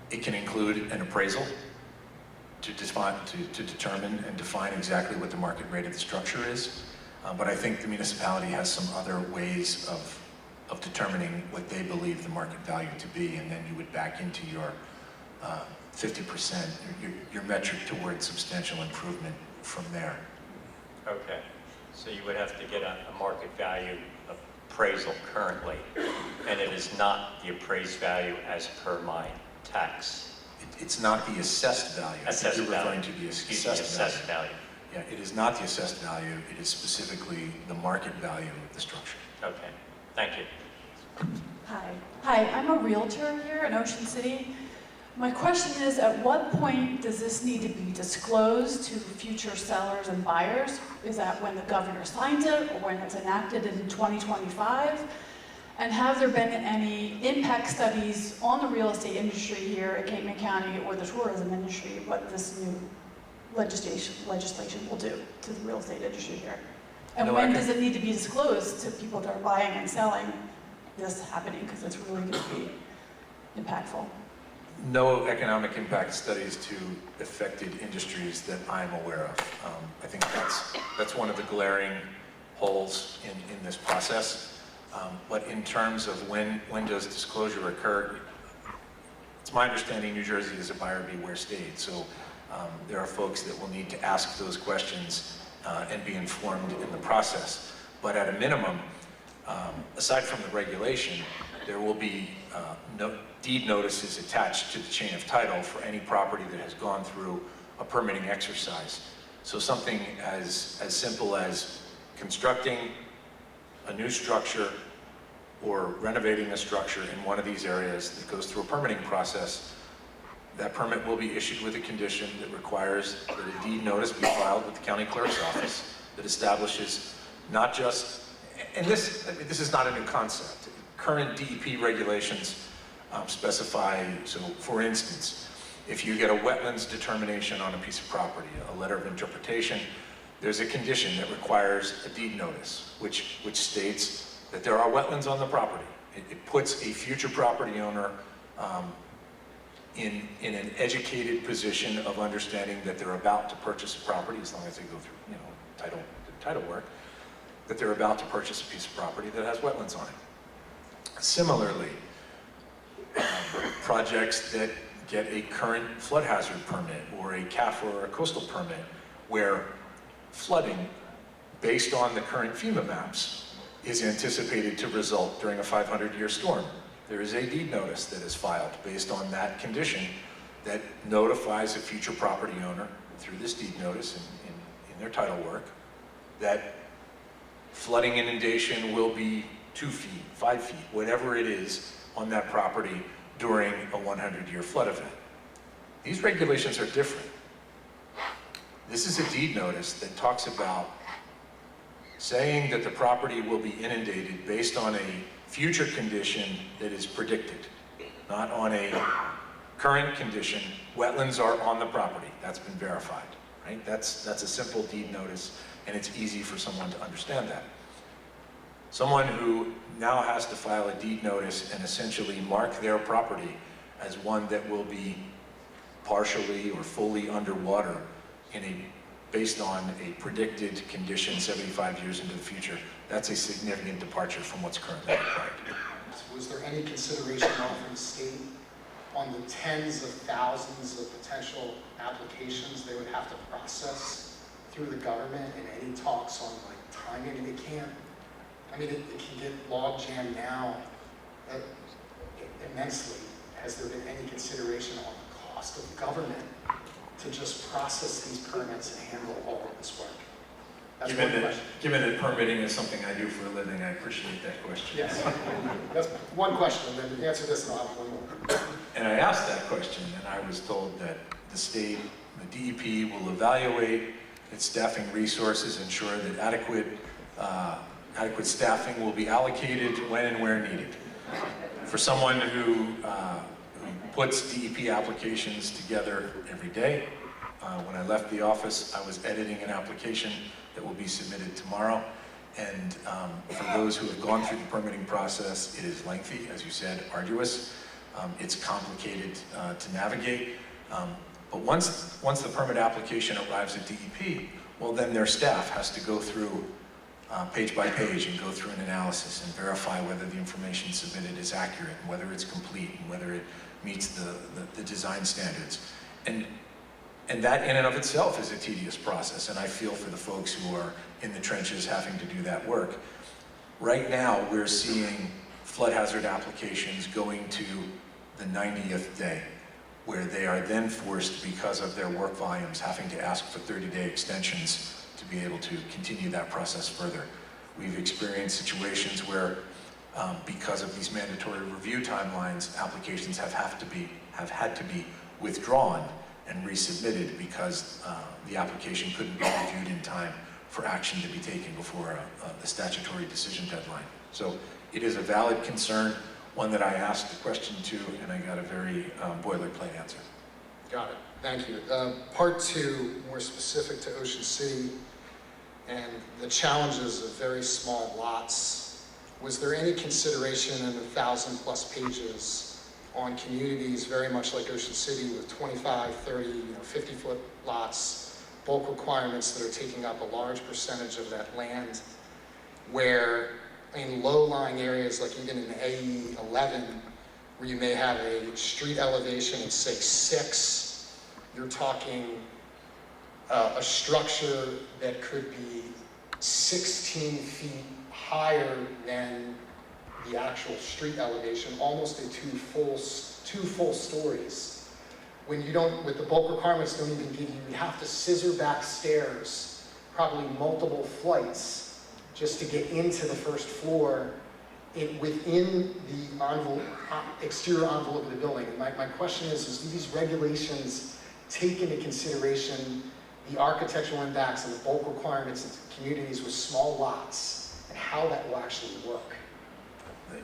It can include an appraisal to determine and define exactly what the market rate of the structure is. But I think the municipality has some other ways of determining what they believe the market value to be, and then you would back into your 50%, your metric towards substantial improvement from there. Okay, so you would have to get a market value appraisal currently, and it is not the appraised value as per my tax. It's not the assessed value. I think you're referring to the assessed value. Yeah, it is not the assessed value. It is specifically the market value of the structure. Okay, thank you. Hi, I'm a realtor here in Ocean City. My question is, at what point does this need to be disclosed to future sellers and buyers? Is that when the governor signs it or when it's enacted in 2025? And have there been any impact studies on the real estate industry here at Cape May County or the tourism industry, what this new legislation will do to the real estate industry here? And when does it need to be disclosed to people that are buying and selling this happening? Because it's really going to be impactful. No economic impact studies to affected industries that I'm aware of. I think that's one of the glaring holes in this process. But in terms of when does disclosure occur, it's my understanding New Jersey is a buyer beware state, so there are folks that will need to ask those questions and be informed in the process. But at a minimum, aside from the regulation, there will be deed notices attached to the chain of title for any property that has gone through a permitting exercise. So something as simple as constructing a new structure or renovating a structure in one of these areas that goes through a permitting process, that permit will be issued with a condition that requires that a deed notice be filed with the county clerk's office that establishes not just, and this is not a new concept. Current DEP regulations specify, so for instance, if you get a wetlands determination on a piece of property, a letter of interpretation, there's a condition that requires a deed notice, which states that there are wetlands on the property. It puts a future property owner in an educated position of understanding that they're about to purchase a property, as long as they go through, title work, that they're about to purchase a piece of property that has wetlands on it. Similarly, projects that get a current flood hazard permit or a CAFRA or a coastal permit, where flooding, based on the current FEMA maps, is anticipated to result during a 500-year storm. There is a deed notice that is filed based on that condition that notifies a future property owner through this deed notice in their title work that flooding inundation will be 2 feet, 5 feet, whatever it is on that property during a 100-year flood event. These regulations are different. This is a deed notice that talks about saying that the property will be inundated based on a future condition that is predicted, not on a current condition. Wetlands are on the property. That's been verified, right? That's a simple deed notice, and it's easy for someone to understand that. Someone who now has to file a deed notice and essentially mark their property as one that will be partially or fully underwater based on a predicted condition 75 years into the future, that's a significant departure from what's currently required. Was there any consideration from the state on the tens of thousands of potential applications they would have to process through the government, and any talks on like timing? It can't, I mean, it can get log jammed now immensely. Has there been any consideration on the cost of government to just process these permits and handle all of this work? That's one question. Given that permitting is something I do for a living, I appreciate that question. Yes. That's one question, and then answer this and I'll have one more. And I asked that question, and I was told that the state, the DEP, will evaluate its staffing resources, ensure that adequate staffing will be allocated when and where needed. For someone who puts DEP applications together every day, When I left the office, I was editing an application that will be submitted tomorrow. And for those who have gone through the permitting process, it is lengthy, as you said, arduous. It's complicated to navigate. But once the permit application arrives at DEP, well, then their staff has to go through page by page and go through an analysis and verify whether the information submitted is accurate, and whether it's complete, and whether it meets the design standards. And that in and of itself is a tedious process, and I feel for the folks who are in the trenches having to do that work. Right now, we're seeing flood hazard applications going to the 90th day, where they are then forced, because of their work volumes, having to ask for 30-day extensions to be able to continue that process further. We've experienced situations where, because of these mandatory review timelines, applications have had to be withdrawn and resubmitted because the application couldn't be reviewed in time for action to be taken before the statutory decision deadline. So it is a valid concern, one that I asked the question to, and I got a very boilerplate answer. Got it, thank you. Part two, more specific to Ocean City and the challenges of very small lots. Was there any consideration in the 1,000+ pages on communities very much like Ocean City with 25, 30, 50-foot lots, bulk requirements that are taking up a large percentage of that land, where in low-lying areas like even in AE 11, where you may have a street elevation of say 6, you're talking a structure that could be 16 feet higher than the actual street elevation, almost a two full stories. When you don't, with the bulk requirements don't even give you, you have to scissor back stairs, probably multiple flights, just to get into the first floor within the exterior envelope of the building. And my question is do these regulations take into consideration the architectural impacts and the bulk requirements of communities with small lots, and how that will actually work?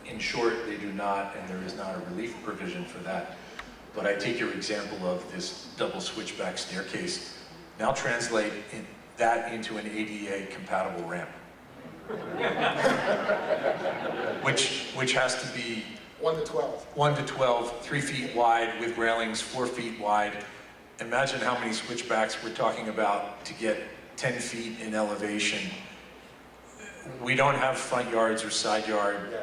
In short, they do not, and there is not a relief provision for that. But I take your example of this double switchback staircase. Now translate that into an ADA compatible ramp. which has to be 1 to 12. 1 to 12, 3 feet wide with railings, 4 feet wide. Imagine how many switchbacks we're talking about to get 10 feet in elevation. We don't have front yards or side yard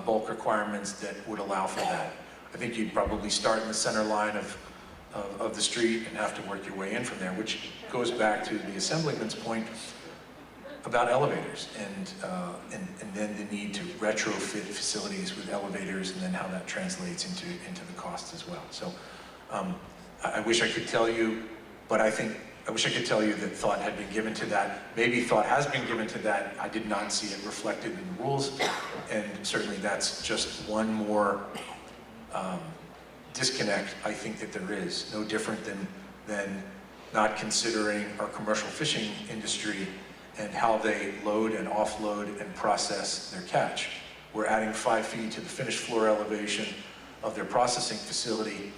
bulk requirements that would allow for that. I think you'd probably start in the center line of the street and have to work your way in from there, which goes back to the assemblyman's point about elevators and then the need to retrofit facilities with elevators, and then how that translates into the cost as well. So I wish I could tell you, but I wish I could tell you that thought had been given to that. Maybe thought has been given to that. I did not see it reflected in the rules, and certainly that's just one more disconnect I think that there is. No different than not considering our commercial fishing industry and how they load and offload and process their catch. We're adding 5 feet to the finished floor elevation of their processing facility,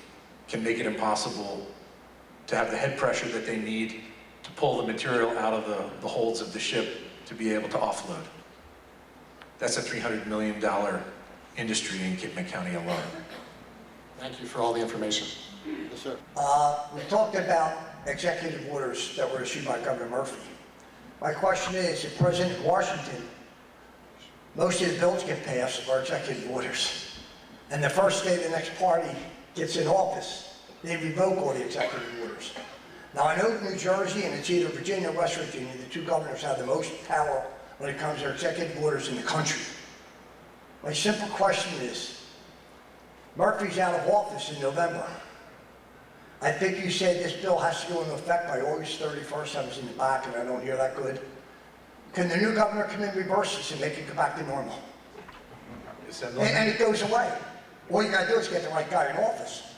can make it impossible to have the head pressure that they need to pull the material out of the holds of the ship to be able to offload. That's a $300 million industry in Kidman County alone. Thank you for all the information. Yes, sir. We talked about executive orders that were issued by Governor Murphy. My question is, in President Washington, most of the bills get passed are executive orders. And the first day the next party gets in office, they revoke all the executive orders. Now I know New Jersey, and it's either Virginia or West Virginia, the two governors have the most power when it comes to their executive orders in the country. My simple question is, Murphy's out of office in November. I think you said this bill has to go into effect by August 31st. I was in the back and I don't hear that good. Can the new governor come in, reverse this, and make it go back to normal? And it goes away. All you gotta do is get the right guy in office.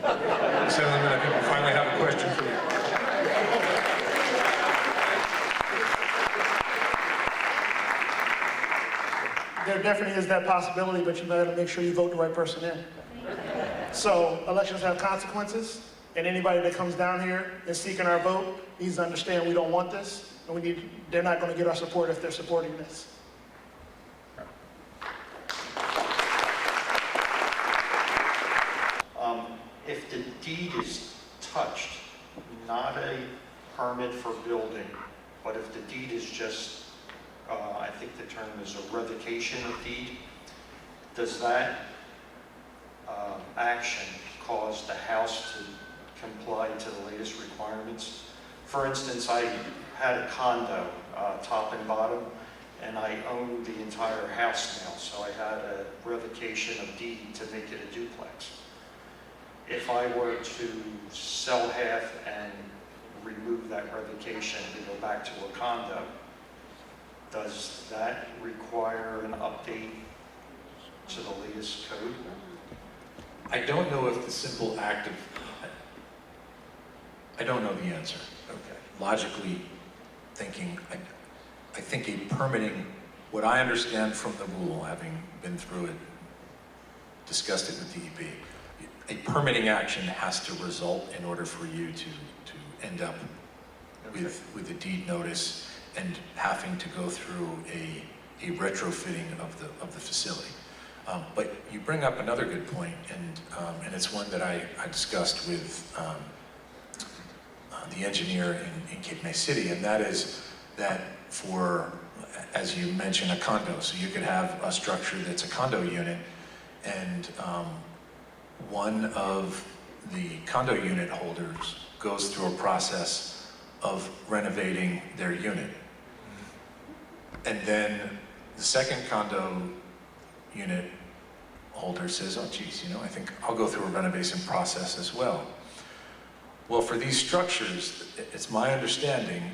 Assemblyman, I think we finally have a question for you. There definitely is that possibility, but you better make sure you vote the right person in. So elections have consequences. And anybody that comes down here and seeking our vote needs to understand we don't want this, and they're not gonna get our support if they're supporting this. If the deed is touched, not a permit for building, but if the deed is just, I think the term is a revocation of deed, does that action cause the house to comply to the latest requirements? For instance, I had a condo, top and bottom, and I own the entire house now, so I had a revocation of deed to make it a duplex. If I were to sell half and remove that revocation and go back to a condo, does that require an update to the latest code? I don't know if the simple act of, I don't know the answer. Okay. Logically thinking, I think a permitting, what I understand from the rule, having been through it, discussed it with DEP, a permitting action has to result in order for you to end up with a deed notice and having to go through a retrofitting of the facility. But you bring up another good point, and it's one that I discussed with the engineer in Cape May City, and that is that for, as you mentioned, a condo. So you could have a structure that's a condo unit, and one of the condo unit holders goes through a process of renovating their unit. And then the second condo unit holder says, oh geez, I think I'll go through a renovation process as well. Well, for these structures, it's my understanding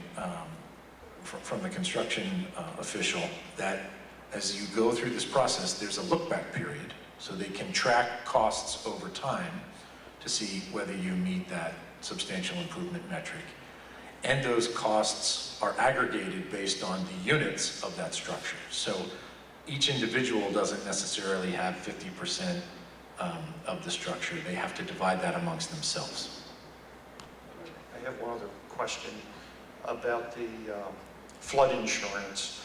from the construction official that as you go through this process, there's a look-back period, so they can track costs over time to see whether you meet that substantial improvement metric. And those costs are aggregated based on the units of that structure. So each individual doesn't necessarily have 50% of the structure. They have to divide that amongst themselves. I have one other question about the flood insurance.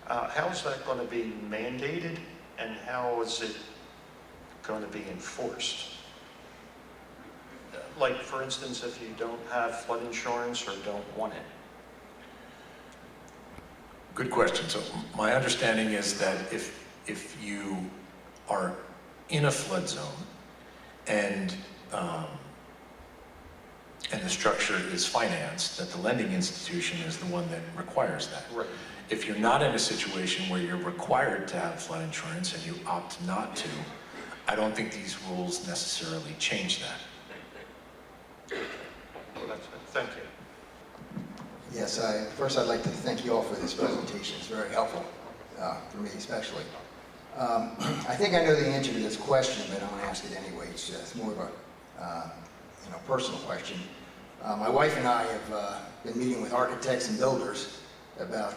How is that going to be mandated, and how is it going to be enforced? Like, for instance, if you don't have flood insurance or don't want it? Good question. So my understanding is that if you are in a flood zone and the structure is financed, that the lending institution is the one that requires that. Right. If you're not in a situation where you're required to have flood insurance and you opt not to, I don't think these rules necessarily change that. Well, that's it. Thank you. Yes, first I'd like to thank you all for this presentation. It's very helpful, for me especially. I think I know the answer to this question, but I'm going to ask it anyway. It's more of a personal question. My wife and I have been meeting with architects and builders about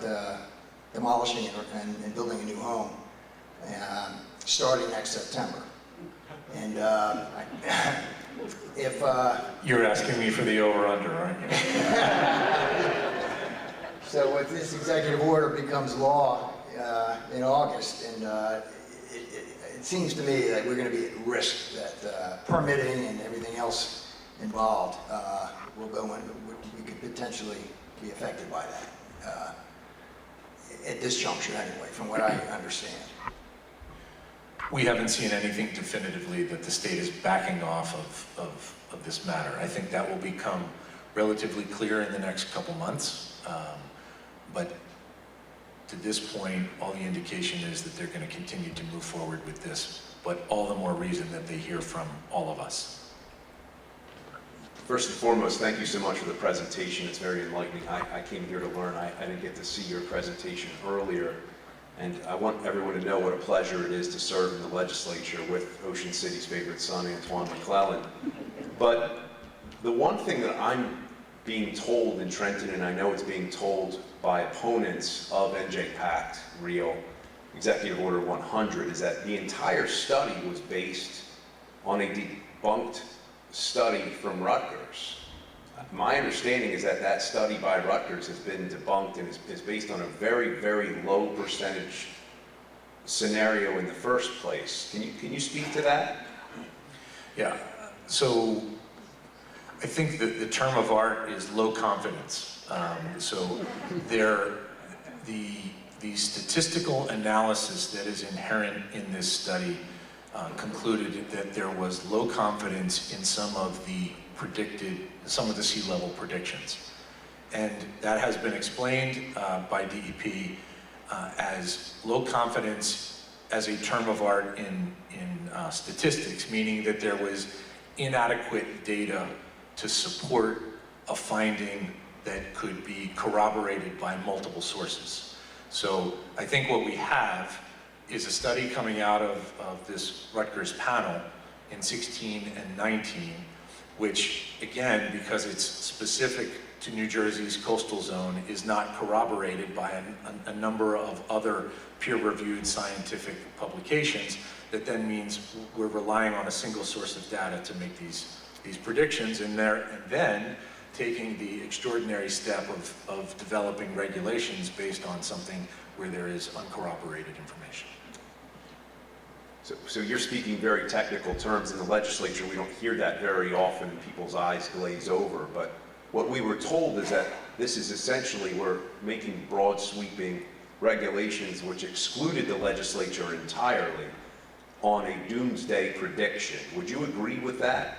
demolishing and building a new home starting next September. And if You're asking me for the over-under, aren't you? So if this executive order becomes law in August, and it seems to me that we're going to be at risk that permitting and everything else involved will go in, we could potentially be affected by that. At this juncture anyway, from what I understand. We haven't seen anything definitively that the state is backing off of this matter. I think that will become relatively clear in the next couple months. But to this point, all the indication is that they're going to continue to move forward with this, but all the more reason that they hear from all of us. First and foremost, thank you so much for the presentation. It's very enlightening. I came here to learn. I didn't get to see your presentation earlier. And I want everyone to know what a pleasure it is to serve in the legislature with Ocean City's favorite son, Antoine McClellan. But the one thing that I'm being told in Trenton, and I know it's being told by opponents of NJPACT, real Executive Order 100, is that the entire study was based on a debunked study from Rutgers. My understanding is that that study by Rutgers has been debunked and is based on a very, very low percentage scenario in the first place. Can you speak to that? Yeah, so I think that the term of art is low confidence. So the statistical analysis that is inherent in this study concluded that there was low confidence in some of the sea level predictions. And that has been explained by DEP as low confidence as a term of art in statistics, meaning that there was inadequate data to support a finding that could be corroborated by multiple sources. So I think what we have is a study coming out of this Rutgers panel in 16 and 19, which again, because it's specific to New Jersey's coastal zone, is not corroborated by a number of other peer-reviewed scientific publications. That then means we're relying on a single source of data to make these predictions, and then taking the extraordinary step of developing regulations based on something where there is uncorroborated information. So you're speaking very technical terms in the legislature. We don't hear that very often. People's eyes glaze over. But what we were told is that this is essentially, we're making broad sweeping regulations which excluded the legislature entirely on a doomsday prediction. Would you agree with that?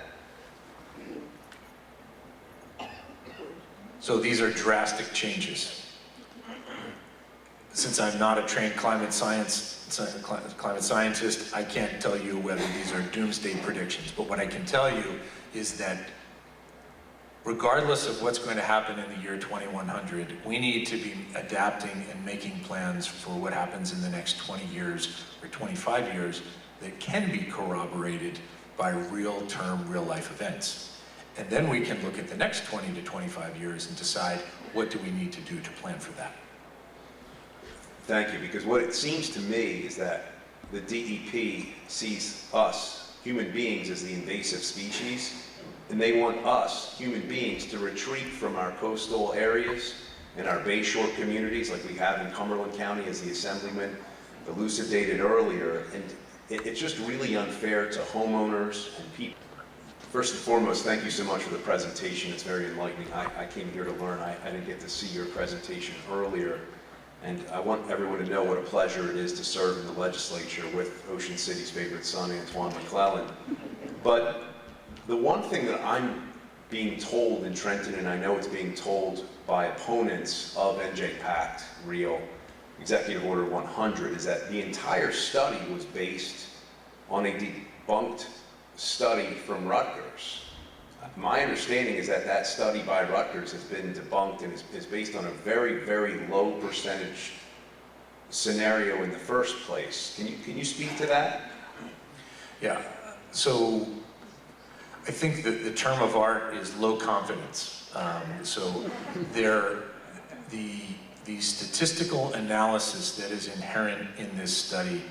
So these are drastic changes. Since I'm not a trained climate scientist, I can't tell you whether these are doomsday predictions. But what I can tell you is that regardless of what's going to happen in the year 2100, we need to be adapting and making plans for what happens in the next 20 years or 25 years that can be corroborated by real-term, real-life events. And then we can look at the next 20 to 25 years and decide what do we need to do to plan for that. Thank you, because what it seems to me is that the DEP sees us, human beings, as the invasive species, and they want us, human beings, to retreat from our coastal areas and our bayshore communities like we have in Cumberland County, as the Assemblyman elucidated earlier. And it's just really unfair to homeowners and people. First and foremost, thank you so much for the presentation. It's very enlightening. I came here to learn. I didn't get to see your presentation earlier. And I want everyone to know what a pleasure it is to serve in the legislature with Ocean City's favorite son, Antoine McClellan. But the one thing that I'm being told in Trenton, and I know it's being told by opponents of NJPACT, real Executive Order 100, is that the entire study was based on a debunked study from Rutgers. My understanding is that that study by Rutgers has been debunked and is based on a very, very low percentage scenario in the first place. Can you speak to that? Yeah, so I think that the term of art is low confidence. So the statistical analysis that is inherent in this study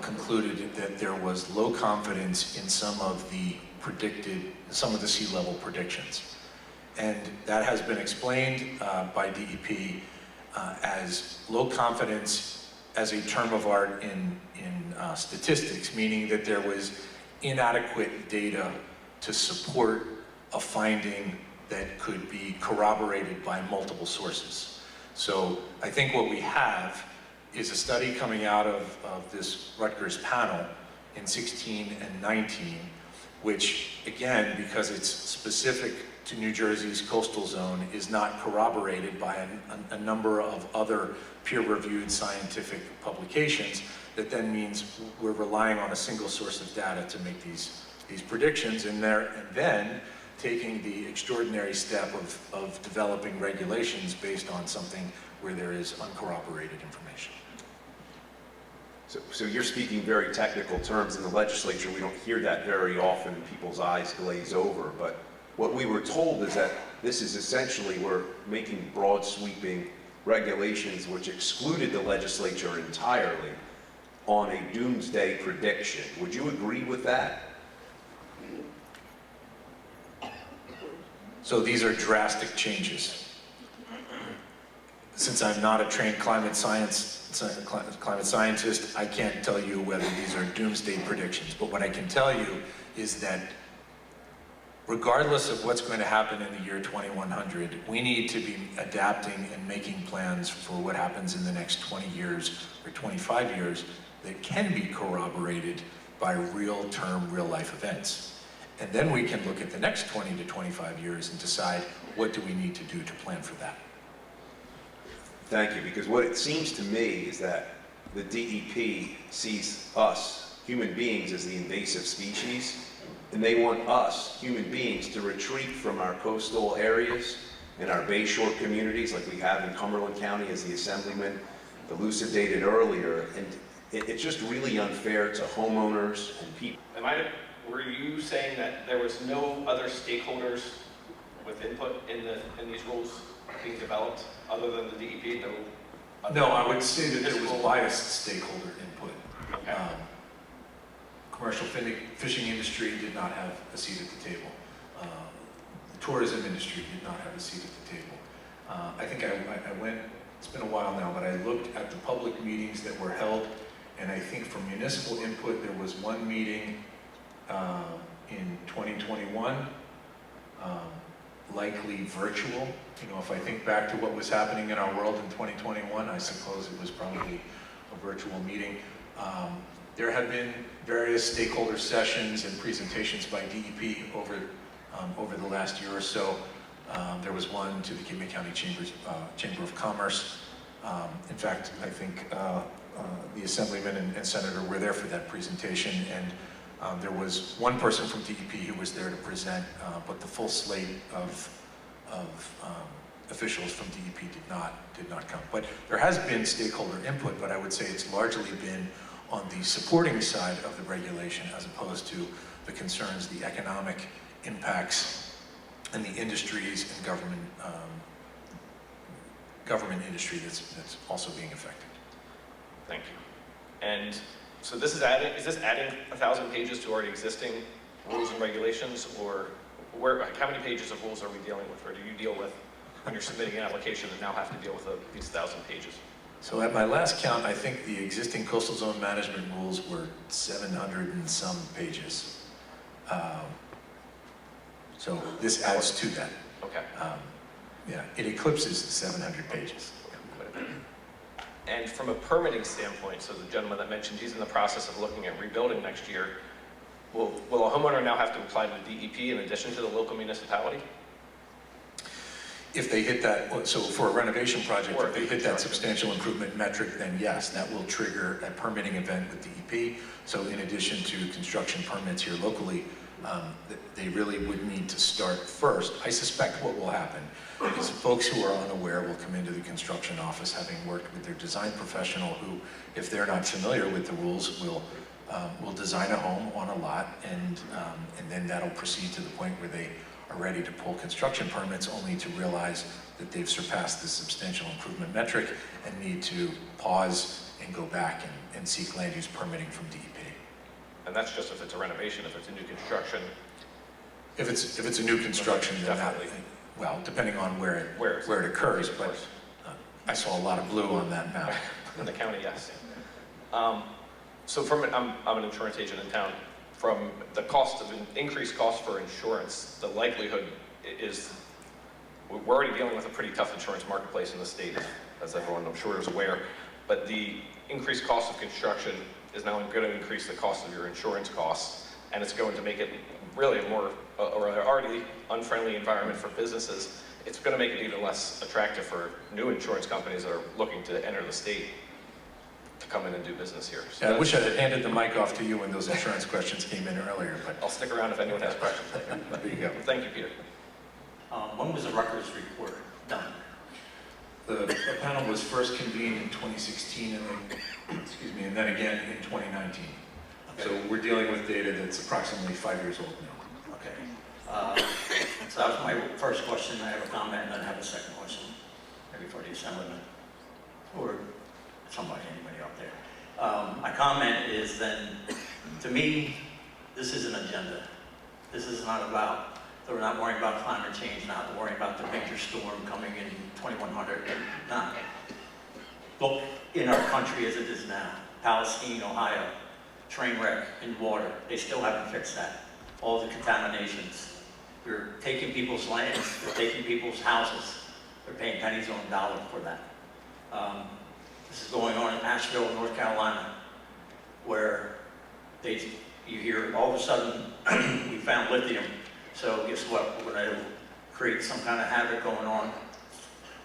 concluded that there was low confidence in some of the sea level predictions. And that has been explained by DEP as low confidence as a term of art in statistics, meaning that there was inadequate data to support a finding that could be corroborated by multiple sources. So I think what we have is a study coming out of this Rutgers panel in 16 and 19, which again, because it's specific to New Jersey's coastal zone, is not corroborated by a number of other peer-reviewed scientific publications. That then means we're relying on a single source of data to make these predictions, and then taking the extraordinary step of developing regulations based on something where there is uncorroborated information. So you're speaking very technical terms in the legislature. We don't hear that very often. People's eyes glaze over. But what we were told is that this is essentially, we're making broad sweeping regulations which excluded the legislature entirely on a doomsday prediction. Would you agree with that? So these are drastic changes. Since I'm not a trained climate scientist, I can't tell you whether these are doomsday predictions, but what I can tell you is that regardless of what's going to happen in the year 2100, we need to be adapting and making plans for what happens in the next 20 years or 25 years that can be corroborated by real-term, real-life events. And then we can look at the next 20 to 25 years and decide what do we need to do to plan for that. Thank you, because what it seems to me is that the DEP sees us, human beings, as the invasive species, and they want us, human beings, to retreat from our coastal areas and our bayshore communities like we have in Cumberland County, as the Assemblyman elucidated earlier. And it's just really unfair to homeowners and people. Were you saying that there was no other stakeholders with input in these rules being developed other than the DEP? No, I would say that there was biased stakeholder input. Okay. Commercial fishing industry did not have a seat at the table. The tourism industry did not have a seat at the table. I think I went, it's been a while now, but I looked at the public meetings that were held, and I think for municipal input, there was one meeting in 2021, likely virtual. You know, if I think back to what was happening in our world in 2021, I suppose it was probably a virtual meeting. There have been various stakeholder sessions and presentations by DEP over the last year or so. There was one to the Cape May County Chamber of Commerce. In fact, I think the Assemblyman and Senator were there for that presentation, and there was one person from DEP who was there to present, but the full slate of officials from DEP did not come. But there has been stakeholder input, but I would say it's largely been on the supporting side of the regulation as opposed to the concerns, the economic impacts, and the industries and government industry that's also being affected. Thank you. And so is this adding 1,000 pages to already existing rules and regulations, or how many pages of rules are we dealing with, or do you deal with when you're submitting an application and now have to deal with these 1,000 pages? So at my last count, I think the existing coastal zone management rules were 700 and some pages. So this adds to that. Okay. Yeah, it eclipses the 700 pages. And from a permitting standpoint, so the gentleman that mentioned he's in the process of looking at rebuilding next year, will a homeowner now have to apply to the DEP in addition to the local municipality? If they hit that, so for a renovation project, if they hit that substantial improvement metric, then yes, that will trigger a permitting event with DEP. So in addition to construction permits here locally, they really would need to start first. I suspect what will happen is folks who are unaware will come into the construction office having worked with their design professional who, if they're not familiar with the rules, will design a home on a lot, and then that'll proceed to the point where they are ready to pull construction permits, only to realize that they've surpassed the substantial improvement metric and need to pause and go back and seek land use permitting from DEP. And that's just if it's a renovation. If it's a new construction? If it's a new construction, then definitely. Well, depending on where it occurs, but I saw a lot of blue on that map. In the county, yes. So I'm an insurance agent in town. From the cost of an increased cost for insurance, the likelihood is we're already dealing with a pretty tough insurance marketplace in the state, as everyone I'm sure is aware. But the increased cost of construction is now going to increase the cost of your insurance costs, and it's going to make it really a more, or an already unfriendly environment for businesses. It's going to make it even less attractive for new insurance companies that are looking to enter the state to come in and do business here. So yeah, I wish I had handed the mic off to you when those insurance questions came in earlier, but I'll stick around if anyone has questions. there you go. Thank you, Peter. When was the Rutgers report done? The panel was first convened in 2016 and then again in 2019. Okay. So we're dealing with data that's approximately 5 years old now. Okay. So that was my first question. I have a comment and then I have a second question, maybe for the Assemblyman or somebody, anybody out there. My comment is then, to me, this is an agenda. This is not about So we're not worrying about climate change, not worrying about the winter storm coming in 2100, not. Look in our country as it is now, Palestine, Ohio, train wreck in water, they still haven't fixed that. All the contaminations. You're taking people's lands, you're taking people's houses. They're paying pennies on the dollar for that. This is going on in Asheville, North Carolina, where you hear all of a sudden, we found lithium. So guess what? We're going to create some kind of havoc going on.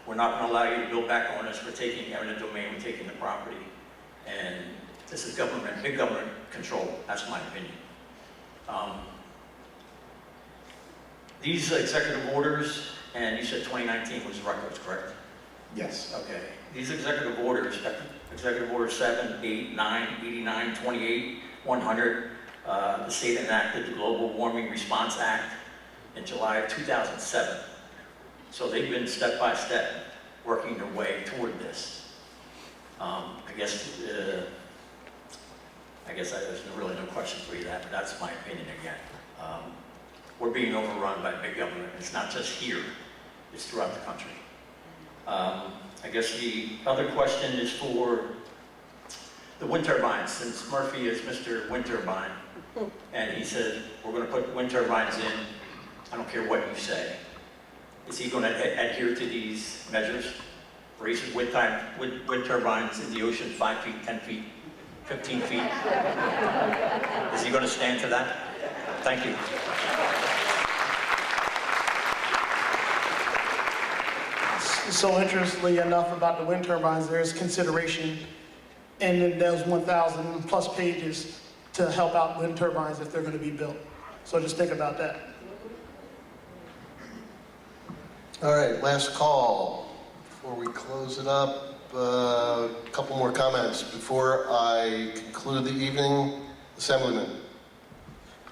We're not going to allow you to build back on us. We're taking eminent domain, we're taking the property. And this is government, big government control. That's my opinion. These executive orders, and you said 2019 was Rutgers, correct? Yes. Okay. These executive orders, Executive Order 7, 8, 9, 89, 28, 100, the state enacted the Global Warming Response Act in July of 2007. So they've been step by step working their way toward this. I guess there's really no question for you that, but that's my opinion again. We're being overrun by big government. It's not just here, it's throughout the country. I guess the other question is for the wind turbines, since Murphy is Mr. Wind Turbine, and he said, we're going to put wind turbines in, I don't care what you say. Is he going to adhere to these measures? Raising wind turbines in the ocean 5 feet, 10 feet, 15 feet? Is he going to stand to that? Thank you. So interestingly enough about the wind turbines, there is consideration in those 1,000 plus pages to help out wind turbines if they're going to be built. So just think about that. All right, last call. Before we close it up, a couple more comments before I conclude the evening. Assemblyman.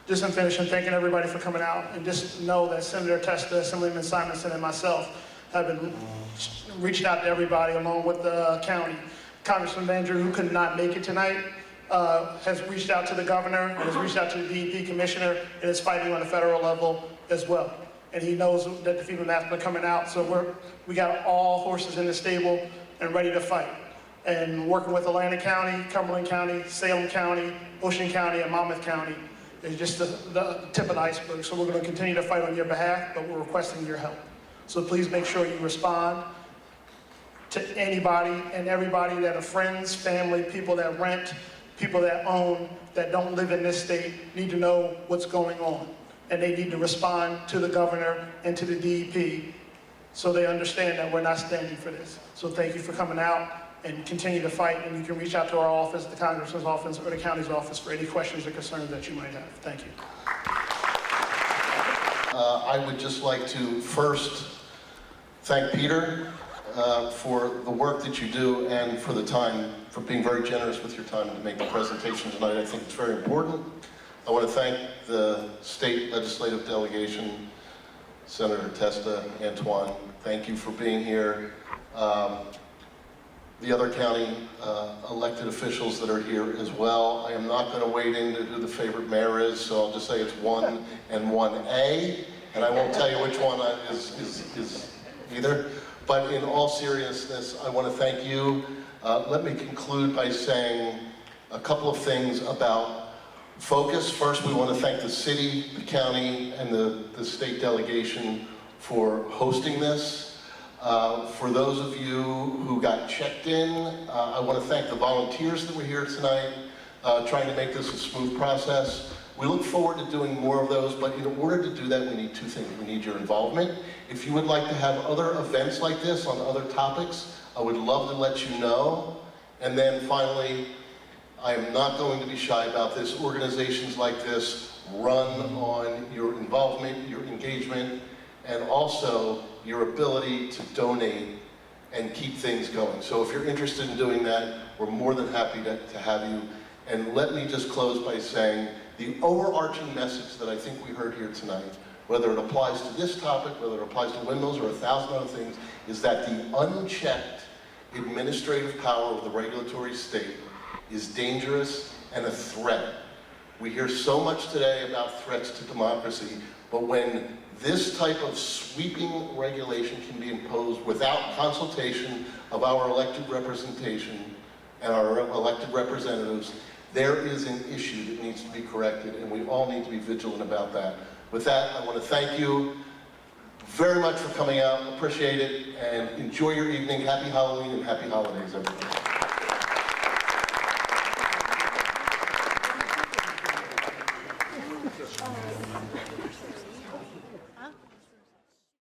Just in finishing, thanking everybody for coming out, and just know that Senator Testa, Assemblyman Simonson, and myself have been reached out to everybody along with the county. Congressman Andrew, who could not make it tonight, has reached out to the governor, and has reached out to the DEP commissioner, and is fighting on the federal level as well. And he knows that the FEMA maps are coming out, so we got all horses in the stable and ready to fight. And working with Atlantic County, Cumberland County, Salem County, Ocean County, and Monmouth County is just the tip of the iceberg. So we're going to continue to fight on your behalf, but we're requesting your help. So please make sure you respond to anybody and everybody that are friends, family, people that rent, people that own, that don't live in this state, need to know what's going on. And they need to respond to the governor and to the DEP so they understand that we're not standing for this. So thank you for coming out and continue to fight. And you can reach out to our office, the Congressman's office, or the county's office for any questions or concerns that you might have. Thank you. I would just like to first thank Peter for the work that you do and for the time, for being very generous with your time to make the presentation tonight. I think it's very important. I want to thank the state legislative delegation, Senator Testa, Antoine. Thank you for being here. The other county elected officials that are here as well. I am not going to wade into who the favorite mayor is, so I'll just say it's 1 and 1A, and I won't tell you which one is either. But in all seriousness, I want to thank you. Let me conclude by saying a couple of things about focus. First, we want to thank the city, the county, and the state delegation for hosting this. For those of you who got checked in, I want to thank the volunteers that were here tonight, trying to make this a smooth process. We look forward to doing more of those, but in order to do that, we need two things. We need your involvement. If you would like to have other events like this on other topics, I would love to let you know. And then finally, I am not going to be shy about this. Organizations like this run on your involvement, your engagement, and also your ability to donate and keep things going. So if you're interested in doing that, we're more than happy to have you. And let me just close by saying the overarching message that I think we heard here tonight, whether it applies to this topic, whether it applies to windmills or 1,000 other things, is that the unchecked administrative power of the regulatory state is dangerous and a threat. We hear so much today about threats to democracy, But when this type of sweeping regulation can be imposed without consultation of our elected representation and our elected representatives, there is an issue that needs to be corrected, and we all need to be vigilant about that. With that, I want to thank you very much for coming out. Appreciate it, and enjoy your evening. Happy Halloween and happy holidays, everybody.